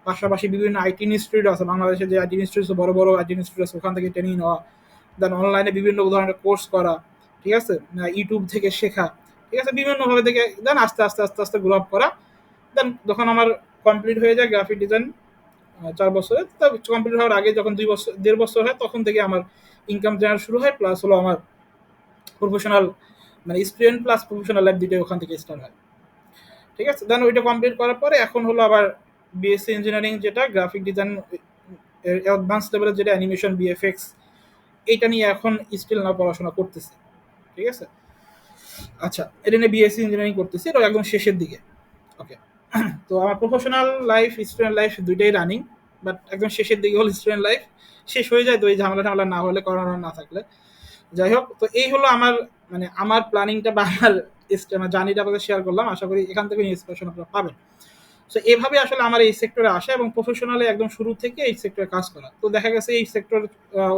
B: পাশাপাশি বিভিন্ন আইটি ইনস্টিটিউট আছে বাংলাদেশে, যে আইটি ইনস্টিটিউট বড় বড় আইটি ইনস্টিটিউট আছে, ওখান থেকে ট্রেনিং নেওয়া, দেন অনলাইনে বিভিন্ন ধরনের কোর্স করা, ঠিক আছে, ইউটিউব থেকে শেখা, ঠিক আছে, বিভিন্নভাবে থেকে দেন আস্তে আস্তে আস্তে আস্তে গ্রো আপ করা। দেন যখন আমার কমপ্লিট হয়ে যায় গ্রাফিক ডিজাইন 4 বছরে, তো কমপ্লিট হওয়ার আগে যখন 2 বছর 1.5 বছর হয়, তখন থেকে আমার ইনকাম জেনারেট শুরু হয়, প্লাস হলো আমার প্রফেশনাল মানে স্টুডেন্ট প্লাস প্রফেশনাল লাইফ দুটোই ওখান থেকে স্টার্ট হয়, ঠিক আছে। দেন ওইটা কমপ্লিট করার পরে এখন হলো আবার বিএসসি ইঞ্জিনিয়ারিং, যেটা গ্রাফিক ডিজাইন অ্যাডভান্স লেভেলের, যেটা অ্যানিমেশন বিএফএক্স, এইটা নিয়ে এখন স্টিল না পড়াশোনা করতেছি, ঠিক আছে। আচ্ছা, এটা নিয়ে বিএসসি ইঞ্জিনিয়ারিং করতেছি, এটা একদম শেষের দিকে। ওকে, তো আমার প্রফেশনাল লাইফ স্টুডেন্ট লাইফ দুইটাই রানিং, বাট একদম শেষের দিকে হল স্টুডেন্ট লাইফ শেষ হয়ে যায়, তো এই ঝামেলা না হলে, করোনা না থাকলে। যাই হোক, তো এই হলো আমার মানে আমার প্ল্যানিংটা বা আমার জার্নিটা আপনাদের শেয়ার করলাম, আশা করি এখান থেকে ইন্সপিরেশন আপনারা পাবেন। সো এভাবে আসলে আমার এই সেক্টরে আসা এবং প্রফেশনালি একদম শুরু থেকে এই সেক্টরে কাজ করা। তো দেখা গেছে এই সেক্টর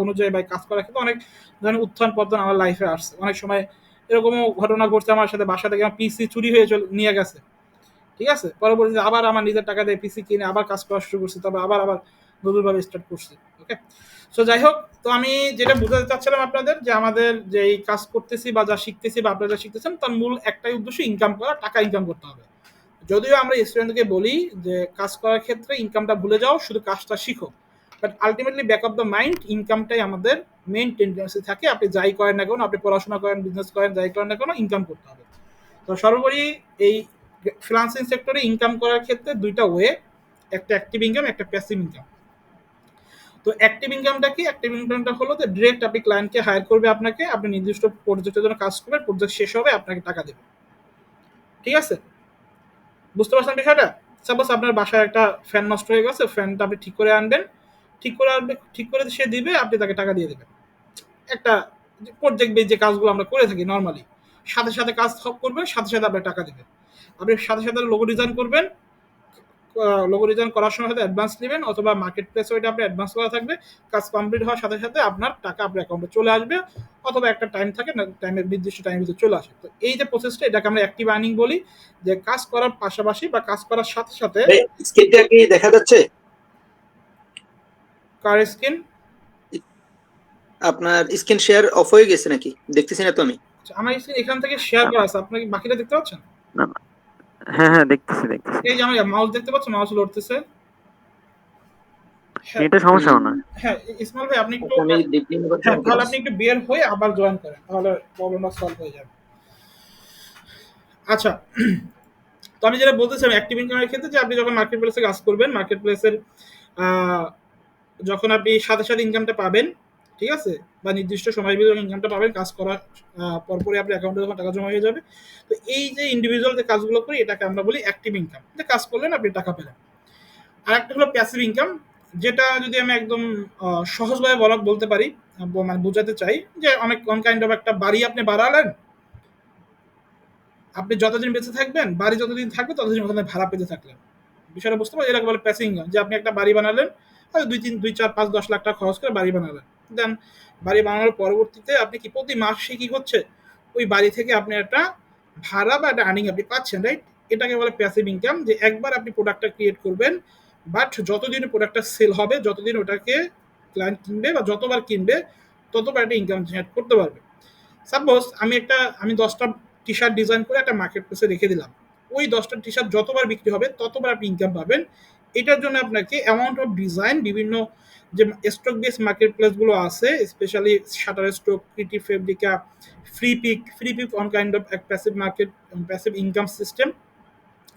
B: অনুযায়ী বা কাজ করার ক্ষেত্রে অনেক ধরনের উত্থান পতন আমার লাইফে আসছে। অনেক সময় এরকমও ঘটনা ঘটছে আমার সাথে, বাসা থেকে আমার পিসি চুরি হয়ে নিয়ে গেছে, ঠিক আছে। পরবর্তীতে আবার আমার নিজের টাকা দিয়ে পিসি কিনে আবার কাজ করা শুরু করছি, তবে আবার নতুনভাবে স্টার্ট করছি। ওকে, সো যাই হোক, তো আমি যেটা বোঝাতে চাচ্ছিলাম আপনাদের যে আমাদের যে এই কাজ করতেছি বা যা শিখতেছি বা আপনারা যা শিখতেছেন তার মূল একটাই উদ্দেশ্য ইনকাম করা, টাকা ইনকাম করতে হবে। যদিও আমরা স্টুডেন্টকে বলি যে কাজ করার ক্ষেত্রে ইনকামটা ভুলে যাও, শুধু কাজটা শিখো, but ultimately back of the mind ইনকামটাই আমাদের মেইন টেন্ডেন্সি থাকে। আপনি যাই করেন না কেন, আপনি পড়াশোনা করেন, বিজনেস করেন, যাই করেন না কেন, ইনকাম করতে হবে। তো সর্বোপরি এই ফ্রিল্যান্সিং সেক্টরে ইনকাম করার ক্ষেত্রে দুইটা ওয়ে, একটা অ্যাক্টিভ ইনকাম, একটা প্যাসিভ ইনকাম। তো অ্যাক্টিভ ইনকামটা কি? অ্যাক্টিভ ইনকামটা হলো যে ডিরেক্ট আপনি ক্লায়েন্টকে হায়ার করবে আপনাকে, আপনি নির্দিষ্ট প্রজেক্টের জন্য কাজ করবেন, প্রজেক্ট শেষ হবে আপনাকে টাকা দেবে। ঠিক আছে, বুঝতে পারছেন বিষয়টা? সাপোজ আপনার বাসায় একটা ফ্যান নষ্ট হয়ে গেছে, ফ্যানটা আপনি ঠিক করে আনবেন, ঠিক করে সে দিবে, আপনি তাকে টাকা দিয়ে দেবেন। একটা প্রজেক্ট বেস যে কাজগুলো আমরা করে থাকি নর্মালি, সাথে সাথে কাজ করবেন, সাথে সাথে আপনার টাকা দেবেন। আপনি সাথে সাথে লোগো ডিজাইন করবেন, লোগো ডিজাইন করার সময় হয়তো অ্যাডভান্স নেবেন, অথবা মার্কেট প্লেসে ওইটা আপনি অ্যাডভান্স করা থাকবে, কাজ কমপ্লিট হওয়ার সাথে সাথে আপনার টাকা আপনার অ্যাকাউন্টে চলে আসবে, অথবা একটা টাইম থাকে না, টাইমের নির্দিষ্ট টাইমের ভিতরে চলে আসে। তো এই যে প্রসেসটা, এটাকে আমরা অ্যাক্টিভ আর্নিং বলি, যে কাজ করার পাশাপাশি বা কাজ করার সাথে সাথে।
H: স্ক্রিনটা কি দেখা যাচ্ছে?
B: কার স্ক্রিন?
H: আপনার স্ক্রিন শেয়ার অফ হয়ে গেছে নাকি? দেখতেছি না তো আমি।
B: আমার স্ক্রিন এখান থেকে শেয়ার করা আছে, আপনি কি বাকিটা দেখতে পাচ্ছেন?
C: না, না। হ্যাঁ, দেখতেছি।
B: এই যে আমার মাউস দেখতে পাচ্ছেন, মাউস লড়তেছে। হ্যাঁ,
C: এটা সমস্যা না।
B: হ্যাঁ, ইসমাইল ভাই আপনি একটু,
H: আমি দেখি না।
B: হ্যাঁ তাহলে আপনি একটু বের হয়ে আবার জয়েন করেন, তাহলে প্রবলেমটা সলভ হয়ে যাবে। আচ্ছা, তো আমি যেটা বলতেছিলাম অ্যাক্টিভ ইনকামের ক্ষেত্রে, যে আপনি যখন মার্কেট প্লেসে কাজ করবেন, মার্কেট প্লেসের যখন আপনি সাথে সাথে ইনকামটা পাবেন, ঠিক আছে, বা নির্দিষ্ট সময়ের ভিতরে ইনকামটা পাবেন, কাজ করার পরপরই আপনার অ্যাকাউন্টে যখন টাকা জমা হয়ে যাবে। তো এই যে ইন্ডিভিজুয়াল যে কাজগুলো করি, এটাকে আমরা বলি অ্যাক্টিভ ইনকাম, যে কাজ করলেন আপনি টাকা পেলেন। আর একটা হলো প্যাসিভ ইনকাম, যেটা যদি আমি একদম সহজভাবে বলতে পারি, মানে বোঝাতে চাই, যে অনেক কাইন্ড অফ একটা বাড়ি আপনি বাড়ালেন, আপনি যতদিন বেঁচে থাকবেন, বাড়ি যতদিন থাকবে ততদিন ওখানে ভাড়া পেতে থাকলেন। বিষয়টা বুঝতে পারি? এটাকে বলে প্যাসিভ ইনকাম, যে আপনি একটা বাড়ি বানালেন, হয়তো 2, 4, 5, 10 লাখ টাকা খরচ করে বাড়ি বানালেন, দেন বাড়ি বানানোর পরবর্তীতে আপনি কি প্রতি মাসে কি হচ্ছে, ওই বাড়ি থেকে আপনি একটা ভাড়া বা একটা আর্নিং আপনি পাচ্ছেন, রাইট? এটাকে বলে প্যাসিভ ইনকাম, যে একবার আপনি প্রোডাক্টটা ক্রিয়েট করবেন, বাট যতদিন প্রোডাক্টটা সেল হবে, যতদিন ওটাকে ক্লায়েন্ট কিনবে বা যতবার কিনবে, ততবার একটা ইনকাম জেনারেট করতে পারবে। সাপোজ আমি 10টা টি শার্ট ডিজাইন করে একটা মার্কেট প্লেসে রেখে দিলাম, ওই 10টা টি শার্ট যতবার বিক্রি হবে ততবার আপনি ইনকাম পাবেন। এটার জন্য আপনাকে অ্যামাউন্ট অফ ডিজাইন, বিভিন্ন যে স্টক বেস মার্কেট প্লেসগুলো আছে, specially Shutterstock, Creative Fabrica, Freepik on kind of এক passive income system.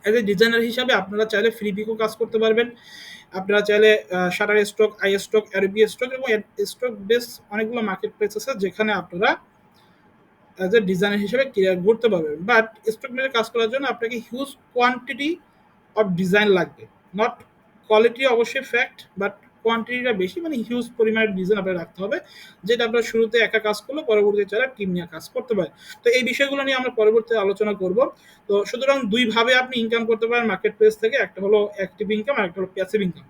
B: As a designer হিসাবে আপনারা চাইলে ফ্রি পিকও কাজ করতে পারবেন, আপনারা চাইলে শাটার স্টক, আই স্টক, আরবি স্টক এবং স্টক বেস অনেকগুলো মার্কেট প্লেস আছে যেখানে আপনারা অ্যাজ এ ডিজাইনার হিসেবে ক্যারিয়ার করতে পারবেন। বাট স্টক মার্কেটে কাজ করার জন্য আপনাকে হিউজ কোয়ান্টিটি অফ ডিজাইন লাগবে, নট কোয়ালিটি অবশ্যই ফ্যাক্ট, বাট কোয়ান্টিটিটা বেশি, মানে হিউজ পরিমাণের ডিজাইন আপনার রাখতে হবে, যেটা আপনার শুরুতে একা কাজ করলে পরবর্তীতে যারা টিম নিয়ে কাজ করতে পারে। তো এই বিষয়গুলো নিয়ে আমরা পরবর্তীতে আলোচনা করব। তো সুতরাং দুইভাবে আপনি ইনকাম করতে পারেন মার্কেট প্লেস থেকে, একটা হলো অ্যাক্টিভ ইনকাম আর একটা হলো প্যাসিভ ইনকাম।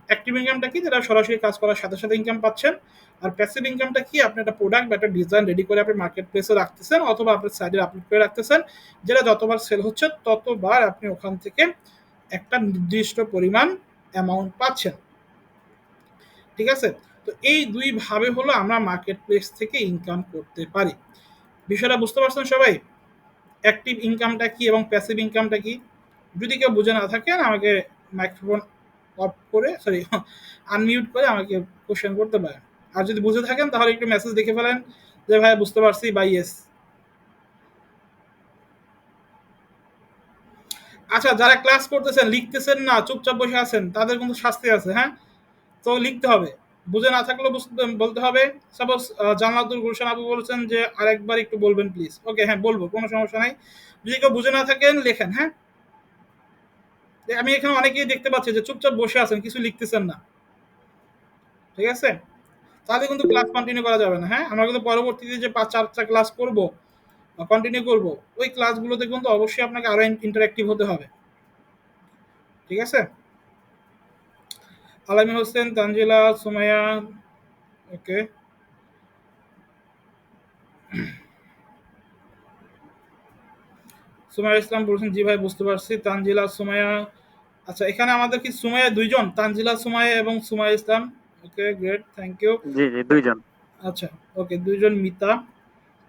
B: অ্যাক্টিভ ইনকামটা কি? যেটা সরাসরি কাজ করার সাথে সাথে ইনকাম পাচ্ছেন। আর প্যাসিভ ইনকামটা কি? আপনি একটা প্রোডাক্ট বা একটা ডিজাইন রেডি করে আপনি মার্কেট প্লেসে রাখতেছেন, অথবা আপনার সাইডে আপলোড করে রাখতেছেন, যেটা যতবার সেল হচ্ছে ততবার আপনি ওখান থেকে একটা নির্দিষ্ট পরিমাণ অ্যামাউন্ট পাচ্ছেন। ঠিক আছে, তো এই দুইভাবে হলো আমরা মার্কেট প্লেস থেকে ইনকাম করতে পারি। বিষয়টা বুঝতে পারছেন সবাই? অ্যাক্টিভ ইনকামটা কি এবং প্যাসিভ ইনকামটা কি? যদি কেউ বুঝে না থাকেন, আমাকে মাইক্রোফোন অফ করে, সরি, আনমিউট করে আমাকে কোশ্চেন করতে পারেন। আর যদি বুঝে থাকেন তাহলে একটু মেসেজ দেখে ফেলেন যে ভাই বুঝতে পারছি বা ইয়েস। আচ্ছা, যারা ক্লাস করতেছেন, লিখতেছেন না, চুপচাপ বসে আছেন, তাদের কিন্তু শাস্তি আছে, হ্যাঁ? তো লিখতে হবে, বুঝে না থাকলেও বলতে হবে। সাপোজ জান্নাতুল গুলশান আপু বলছেন যে আরেকবার একটু বলবেন প্লিজ। ওকে, হ্যাঁ বলবো, কোনো সমস্যা নাই। যদি কেউ বুঝে না থাকেন লেখেন, হ্যাঁ? আমি এখানে অনেকেই দেখতে পাচ্ছি যে চুপচাপ বসে আছেন, কিছু লিখতেছেন না, ঠিক আছে? তাহলে কিন্তু ক্লাস কন্টিনিউ করা যাবে না, হ্যাঁ? আমরা কিন্তু পরবর্তীতে যে 4টা ক্লাস করব, কন্টিনিউ করব, ওই ক্লাসগুলোতে কিন্তু অবশ্যই আপনাকে আরো ইন্টারঅ্যাক্টিভ হতে হবে, ঠিক আছে? আলামিন হোসেন, তানজিলা, সুমাইয়া, ওকে। সুমাইয়া ইসলাম বলছেন জি ভাই বুঝতে পারছি। তানজিলা, সুমাইয়া, আচ্ছা, এখানে আমাদের কি সুমাইয়া দুইজন, তানজিলা সুমাইয়া এবং সুমাইয়া ইসলাম? ওকে, গ্রেট, থ্যাংক ইউ।
C: জি জি, দুইজন।
B: আচ্ছা, ওকে, দুইজন মিতা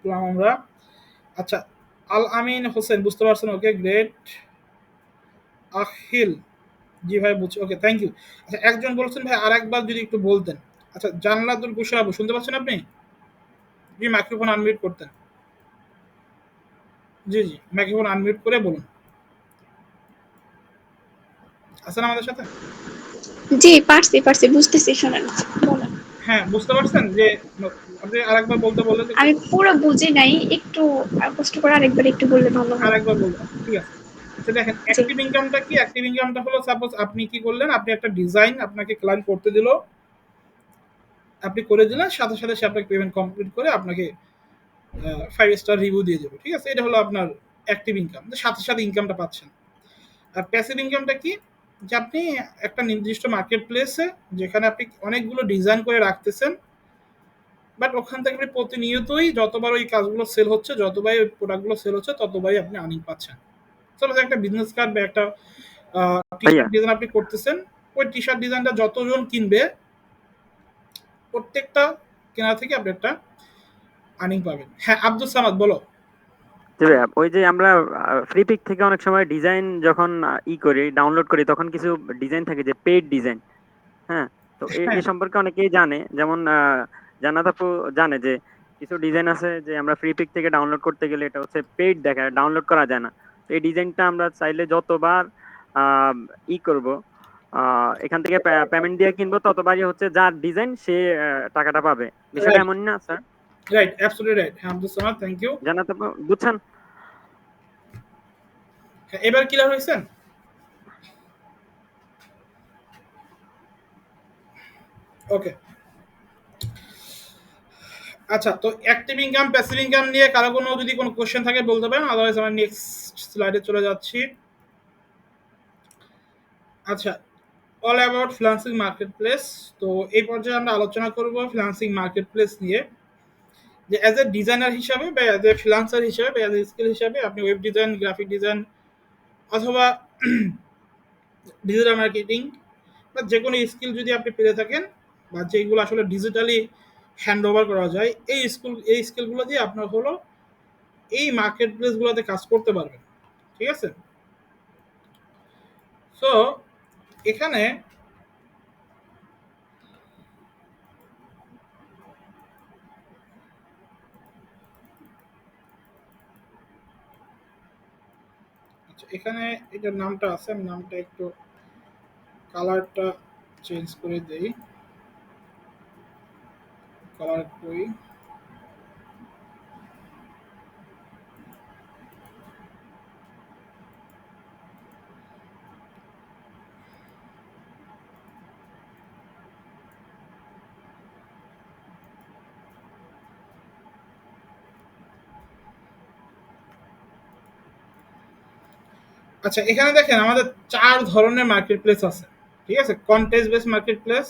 B: পেলাম আমরা। আচ্ছা, আল আমিন হোসেন বুঝতে পারছেন? ওকে, গ্রেট। আখিল, জি ভাই বুঝছি, ওকে, থ্যাংক ইউ। আচ্ছা, একজন বলছেন ভাই আরেকবার যদি একটু বলতেন। আচ্ছা, জান্নাতুল বুশরা আপু শুনতে পাচ্ছেন আপনি? জি, মাইক্রোফোন আনমিউট করতেন। জি জি, মাইক্রোফোন আনমিউট করে বলুন। আছেন আমাদের সাথে?
G: জি, পারছি, বুঝতেছি, শোনেন, বলেন।
B: হ্যাঁ, বুঝতে পারছেন যে আপনি আরেকবার বলতে বললেন একটু?
G: আমি পুরো বুঝি নাই, একটু কষ্ট করে আরেকবার একটু বললে ভালো হয়।
B: আরেকবার বলবেন, ঠিক আছে। আচ্ছা দেখেন,
G: জি,
B: অ্যাক্টিভ ইনকামটা কি? অ্যাক্টিভ ইনকামটা হলো সাপোজ আপনি কি করলেন, আপনি একটা ডিজাইন আপনাকে ক্লায়েন্ট করতে দিল, আপনি করে দিলেন, সাথে সাথে সে আপনাকে পেমেন্ট কমপ্লিট করে আপনাকে 5 স্টার রিভিউ দিয়ে দেবে, ঠিক আছে? এটা হলো আপনার অ্যাক্টিভ ইনকাম, সাথে সাথে ইনকামটা পাচ্ছেন। আর প্যাসিভ ইনকামটা কি? যে আপনি একটা নির্দিষ্ট মার্কেট প্লেসে, যেখানে আপনি অনেকগুলো ডিজাইন করে রাখতেছেন, বাট ওখান থেকে আপনি প্রতিনিয়তই যতবার ওই কাজগুলো সেল হচ্ছে, যতবারই ওই প্রোডাক্টগুলো সেল হচ্ছে, ততবারই আপনি আর্নিং পাচ্ছেন। সাপোজ একটা বিজনেস কার্ড বা একটা টি
C: ভাইয়া
B: শার্ট ডিজাইন আপনি করতেছেন, ওই টি শার্ট ডিজাইনটা যতজন কিনবে, প্রত্যেকটা কেনা থেকে আপনি একটা আর্নিং পাবেন। হ্যাঁ, আব্দুল সামাদ বলো।
C: জি ভাইয়া, ওই যে আমরা ফ্রি পিক থেকে অনেক সময় ডিজাইন যখন করি, ডাউনলোড করি, তখন কিছু ডিজাইন থাকে যে পেইড ডিজাইন। হ্যাঁ, তো এ
B: হ্যাঁ,
C: সম্পর্কে অনেকেই জানে, যেমন জান্নাত আপু জানে যে কিছু ডিজাইন আছে যে আমরা ফ্রি পিক থেকে ডাউনলোড করতে গেলে এটা হচ্ছে পেইড দেখায়, ডাউনলোড করা যায় না। তো এই ডিজাইনটা আমরা চাইলে যতবার আহ, করব, এখান থেকে পেমেন্ট দিয়ে কিনবো, ততবারই হচ্ছে যার ডিজাইন সে টাকাটা পাবে। বিষয়টা
B: রাইট,
C: এমন না স্যার?
B: Right, absolutely right. হ্যাঁ, আব্দুল সামাদ, থ্যাংক ইউ।
C: জান্নাত আপু বুঝছেন?
B: হ্যাঁ, এবার ক্লিয়ার হয়েছেন? ওকে। আচ্ছা, তো অ্যাক্টিভ ইনকাম, প্যাসিভ ইনকাম নিয়ে কারো যদি কোনো কোশ্চেন থাকে বলতে পারেন, আদারওয়াইজ আমরা নেক্সট স্লাইডে চলে যাচ্ছি। আচ্ছা, all about freelancing market place. তো এই পর্যায়ে আমরা আলোচনা করব ফ্রিল্যান্সিং মার্কেট প্লেস নিয়ে, যে অ্যাজ এ ডিজাইনার হিসাবে বা অ্যাজ এ ফ্রিল্যান্সার হিসাবে বা অ্যাজ এ স্কিল হিসাবে আপনি ওয়েব ডিজাইন, গ্রাফিক ডিজাইন অথবা ডিজিটাল মার্কেটিং বা যে কোনো স্কিল যদি আপনি পেয়ে থাকেন, বা যেগুলো আসলে ডিজিটালি হ্যান্ড ওভার করা যায়, এই স্কিলগুলো দিয়ে আপনার হলো এই মার্কেট প্লেসগুলোতে কাজ করতে পারবেন, ঠিক আছে? সো এখানে আচ্ছা, এখানে এটার নামটা আছে, আমি নামটা একটু কালারটা চেঞ্জ করে দেই। কালার কই? আচ্ছা, এখানে দেখেন আমাদের 4 ধরনের মার্কেট প্লেস আছে, ঠিক আছে? Contest base market place,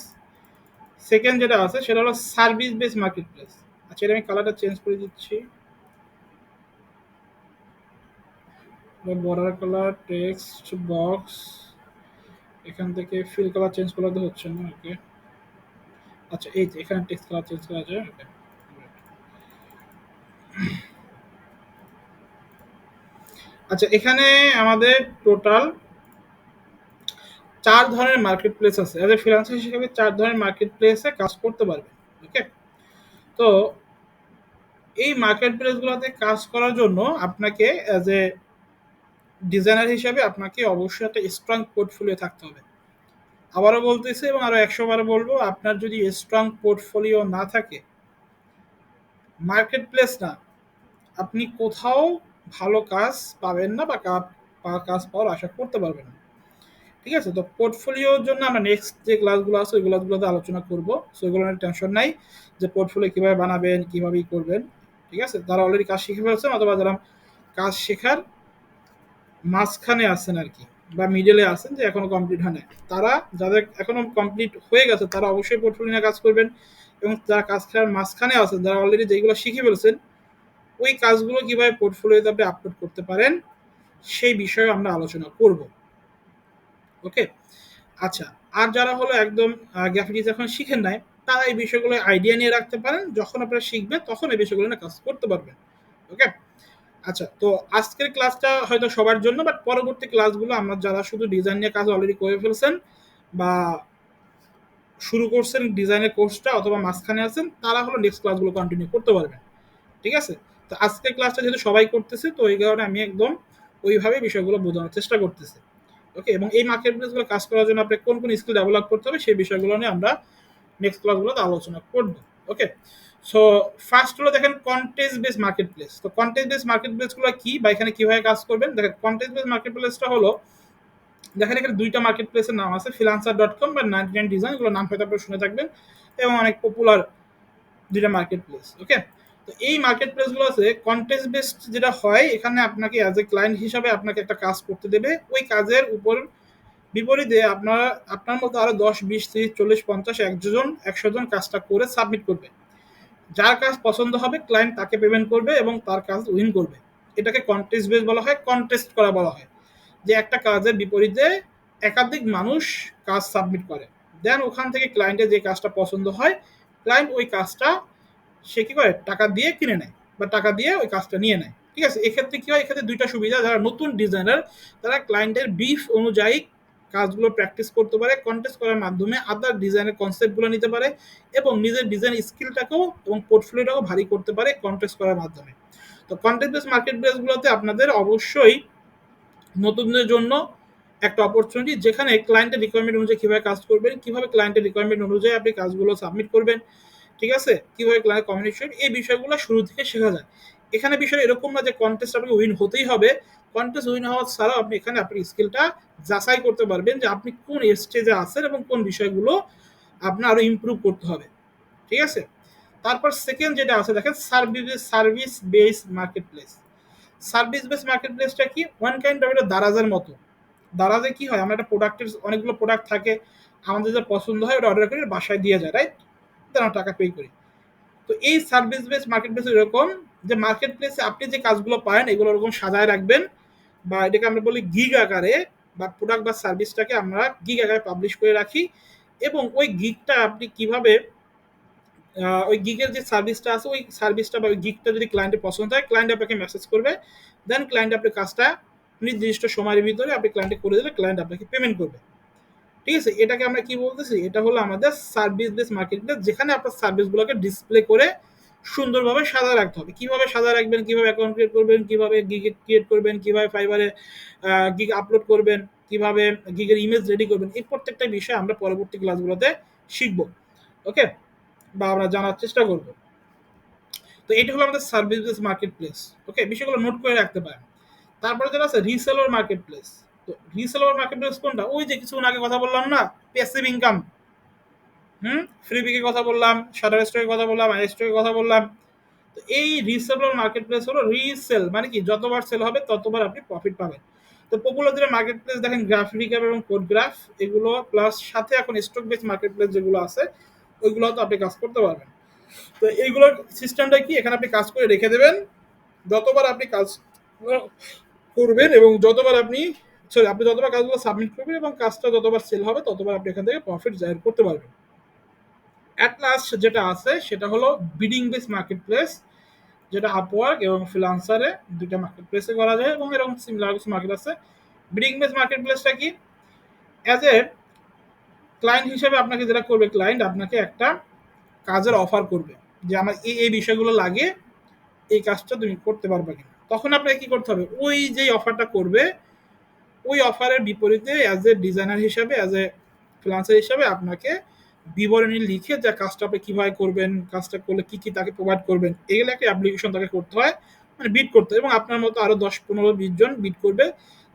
B: second যেটা আছে সেটা হলো সার্ভিস বেস মার্কেট প্লেস। আচ্ছা, এটা আমি কালারটা চেঞ্জ করে দিচ্ছি, বর্ডার কালার, টেক্সট বক্স, এখান থেকে ফিল কালার চেঞ্জ করলে হচ্ছে না, ওকে। আচ্ছা, এই যে এখানে টেক্সট কালার চেঞ্জ করা যায়, ওকে। আচ্ছা, এখানে আমাদের টোটাল 4 ধরনের মার্কেট প্লেস আছে। অ্যাজ এ ফ্রিল্যান্সার হিসেবে 4 ধরনের মার্কেট প্লেসে কাজ করতে পারবেন, ওকে? তো এই মার্কেট প্লেসগুলোতে কাজ করার জন্য আপনাকে অ্যাজ এ ডিজাইনার হিসেবে আপনাকে অবশ্যই একটা স্ট্রং পোর্টফোলিও থাকতে হবে। আবারও বলতেছি এবং আরো 100 বার বলবো, আপনার যদি স্ট্রং পোর্টফোলিও না থাকে, মার্কেট প্লেস না, আপনি কোথাও ভালো কাজ পাবেন না বা কাজ পাওয়ার আশা করতে পারবেন না, ঠিক আছে? তো পোর্টফোলিওর জন্য আমরা নেক্সট যে ক্লাসগুলো আছে ওই ক্লাসগুলোতে আলোচনা করবো। সো এগুলো নিয়ে টেনশন নাই যে পোর্টফোলিও কীভাবে বানাবেন, কীভাবে করবেন, ঠিক আছে? যারা অলরেডি কাজ শিখে ফেলছেন অথবা যারা কাজ শেখার মাঝখানে আছেন আর কি, বা মিডলে আছেন যে এখনো কমপ্লিট হয় নাই, তারা, যাদের এখনো কমপ্লিট হয়ে গেছে তারা অবশ্যই পোর্টফোলিও নিয়ে কাজ করবেন। এবং যারা কাজ করার মাঝখানে আছেন, যারা অলরেডি যেগুলো শিখে ফেলছেন, ওই কাজগুলো কীভাবে পোর্টফোলিওতে আপনি আপলোড করতে পারেন সেই বিষয়ে আমরা আলোচনা করব, ওকে, আচ্ছা। আর যারা হলো একদম গ্রাফিক ডিজাইন এখন শিখেন নাই, তারা এই বিষয়গুলো আইডিয়া নিয়ে রাখতে পারেন। যখন আপনারা শিখবেন তখন এই বিষয়গুলো নিয়ে কাজ করতে পারবেন। ওকে, আচ্ছা। তো আজকের ক্লাসটা হয়তো সবার জন্য, বাট পরবর্তী ক্লাসগুলো আমরা যারা শুধু ডিজাইন নিয়ে কাজ অলরেডি করে ফেলছেন বা শুরু করছেন ডিজাইনের কোর্সটা অথবা মাঝখানে আছেন, তারা হলো নেক্সট ক্লাসগুলো কন্টিনিউ করতে পারবেন। ঠিক আছে? তো আজকের ক্লাসটা যেহেতু সবাই করতেছে, তো এই কারণে আমি একদম ওইভাবে বিষয়গুলো বোঝানোর চেষ্টা করতেছি। ওকে, এবং এই মার্কেট প্লেসগুলো কাজ করার জন্য আপনাকে কোন কোন স্কিল ডেভেলপ করতে হবে সেই বিষয়গুলো নিয়ে আমরা নেক্সট ক্লাসগুলোতে আলোচনা করব। ওকে, সো ফার্স্ট হলো দেখেন কন্টেস্ট বেস মার্কেট প্লেস। তো কন্টেস্ট বেস মার্কেট প্লেসগুলো কি বা এখানে কিভাবে কাজ করবেন দেখেন। কন্টেস্ট বেস মার্কেট প্লেসটা হলো, দেখেন এখানে দুইটা মার্কেট প্লেসের নাম আছে, freelancer.com বা 99 ডিজাইন, এগুলো নাম হয়তো আপনারা শুনে থাকবেন এবং অনেক পপুলার দুইটা মার্কেট প্লেস। ওকে, তো এই মার্কেট প্লেসগুলো আছে কন্টেস্ট বেসড যেটা হয়, এখানে আপনাকে অ্যাজ এ ক্লায়েন্ট হিসাবে আপনাকে একটা কাজ করতে দেবে। ওই কাজের উপর বিপরীতে আপনার মতো আরো 10, 20, 30, 40, 50, 100 জন কাজটা করে সাবমিট করবে। যার কাজ পছন্দ হবে ক্লায়েন্ট তাকে পেমেন্ট করবে এবং তার কাজ উইন করবে। এটাকে কন্টেস্ট বেস বলা হয়, কন্টেস্ট করা বলা হয়, যে একটা কাজের বিপরীতে একাধিক মানুষ কাজ সাবমিট করে, দেন ওখান থেকে ক্লায়েন্টের যে কাজটা পছন্দ হয়, ক্লায়েন্ট ওই কাজটা সে কি করে টাকা দিয়ে কিনে নেয় বা টাকা দিয়ে ওই কাজটা নিয়ে নেয়। ঠিক আছে? এক্ষেত্রে কি হয়, এক্ষেত্রে দুইটা সুবিধা, যারা নতুন ডিজাইনার তারা ক্লায়েন্টের ব্রিফ অনুযায়ী কাজগুলো প্র্যাকটিস করতে পারে, কন্টেস্ট করার মাধ্যমে আদার ডিজাইনের কনসেপ্টগুলো নিতে পারে এবং নিজের ডিজাইন স্কিলটাকেও এবং পোর্টফোলিওটাকেও ভারী করতে পারে কন্টেস্ট করার মাধ্যমে। তো কন্টেস্ট বেস মার্কেট প্লেসগুলোতে আপনাদের অবশ্যই নতুনদের জন্য একটা অপরচুনিটি, যেখানে ক্লায়েন্টের রিকোয়ারমেন্ট অনুযায়ী কীভাবে কাজ করবেন, কীভাবে ক্লায়েন্টের রিকোয়ারমেন্ট অনুযায়ী আপনি কাজগুলো সাবমিট করবেন, ঠিক আছে, কীভাবে ক্লায়েন্ট কমিউনিকেশন, এই বিষয়গুলো শুরু থেকে শেখা যায়। এখানে বিষয় এরকম না যে কন্টেস্ট আপনাকে উইন হতেই হবে। কন্টেস্ট উইন হওয়া ছাড়াও আপনি এখানে আপনার স্কিলটা যাচাই করতে পারবেন যে আপনি কোন স্টেজে আছেন এবং কোন বিষয়গুলো আপনার আরও ইমপ্রুভ করতে হবে। ঠিক আছে? তারপর সেকেন্ড যেটা আছে দেখেন, service base marketplace. Service base market প্লেসটা কি? ওয়ান কাইন্ড অফ এটা দারাজের মতো। দারাজে কি হয়, আমরা একটা প্রোডাক্টের অনেকগুলো প্রোডাক্ট থাকে, আমাদের যা পছন্দ হয় ওটা অর্ডার করে বাসায় দিয়ে যায়, রাইট? দেন আমরা টাকা পে করি। তো এই সার্ভিস বেস মার্কেট প্লেস এরকম যে মার্কেট প্লেসে আপনি যে কাজগুলো পান এগুলো ওরকম সাজায় রাখবেন, বা এটাকে আমরা বলি গিগ আকারে, বা প্রোডাক্ট বা সার্ভিসটাকে আমরা গিগ আকারে পাবলিশ করে রাখি। এবং ওই গিগটা আপনি কিভাবে ওই গিগের যে সার্ভিসটা আছে, ওই সার্ভিসটা বা ওই গিগটা যদি ক্লায়েন্টের পছন্দ হয়, ক্লায়েন্ট আপনাকে মেসেজ করবে, দেন ক্লায়েন্ট আপনার কাজটা নির্দিষ্ট সময়ের ভিতরে আপনি ক্লায়েন্টে করে দিলে ক্লায়েন্ট আপনাকে পেমেন্ট করবে। ঠিক আছে? এটাকে আমরা কি বলতেছি, এটা হলো আমাদের সার্ভিস বেস মার্কেট প্লেস, যেখানে আপনার সার্ভিসগুলোকে ডিসপ্লে করে সুন্দরভাবে সাজায় রাখতে হবে। কিভাবে সাজায় রাখবেন, কিভাবে অ্যাকাউন্ট ক্রিয়েট করবেন, কিভাবে গিগ ক্রিয়েট করবেন, কিভাবে ফাইবারে গিগ আপলোড করবেন, কিভাবে গিগের ইমেজ রেডি করবেন, এই প্রত্যেকটা বিষয় আমরা পরবর্তী ক্লাসগুলোতে শিখবো। ওকে, বা আমরা জানার চেষ্টা করব। তো এটা হলো আমাদের সার্ভিস বেস মার্কেট প্লেস। ওকে, বিষয়গুলো নোট করে রাখতে পারেন। তারপরে যেটা আছে রিসেলার মার্কেট প্লেস। তো রিসেলার মার্কেট প্লেস কোনটা? ওই যে কিছুক্ষণ আগে কথা বললাম না, প্যাসিভ ইনকাম। ফ্রিবিকের কথা বললাম, শাটার স্টকের কথা বললাম, আই স্টকের কথা বললাম। তো এই রিসেলার মার্কেট প্লেস হলো রিসেল, মানে কি যতবার সেল হবে ততবার আপনি প্রফিট পাবেন। তো পপুলার যে মার্কেট প্লেস দেখেন গ্রাফিক্যাপ এবং কোডগ্রাফ, এগুলো প্লাস সাথে এখন স্টক বেস মার্কেট প্লেস যেগুলো আছে ওইগুলো তো আপনি কাজ করতে পারবেন। তো এইগুলোর সিস্টেমটা কি, এখানে আপনি কাজ করে রেখে দেবেন, যতবার আপনি কাজ করবেন এবং যতবার আপনি যতবার কাজগুলো সাবমিট করবেন এবং কাজটা যতবার সেল হবে ততবার আপনি এখান থেকে প্রফিট জাহির করতে পারবেন। অ্যাট লাস্ট যেটা আছে সেটা হলো বিডিং বেস মার্কেট প্লেস, যেটা আপওয়ার্ক এবং ফ্রিল্যান্সারে দুইটা মার্কেট প্লেসে করা যায় এবং এরকম সিমিলার কিছু মার্কেট আছে। বিডিং বেস মার্কেট প্লেসটা কি? অ্যাজ এ ক্লায়েন্ট হিসেবে আপনাকে যেটা করবে, ক্লায়েন্ট আপনাকে একটা কাজের অফার করবে যে আমার এই বিষয়গুলো লাগে, এই কাজটা তুমি করতে পারবে কিনা। তখন আপনাকে কি করতে হবে, ওই যে অফারটা করবে ওই অফারের বিপরীতে অ্যাজ এ ডিজাইনার হিসাবে, অ্যাজ এ ফ্রিল্যান্সার হিসাবে আপনাকে বিবরণী লিখে যে কাজটা আপনি কীভাবে করবেন, কাজটা করলে কী কী তাকে প্রোভাইড করবেন, এগুলো একটা অ্যাপ্লিকেশন তাকে করতে হয়, মানে বিড করতে হয়। এবং আপনার মতো আরও 10, 15, 20 জন বিড করবে,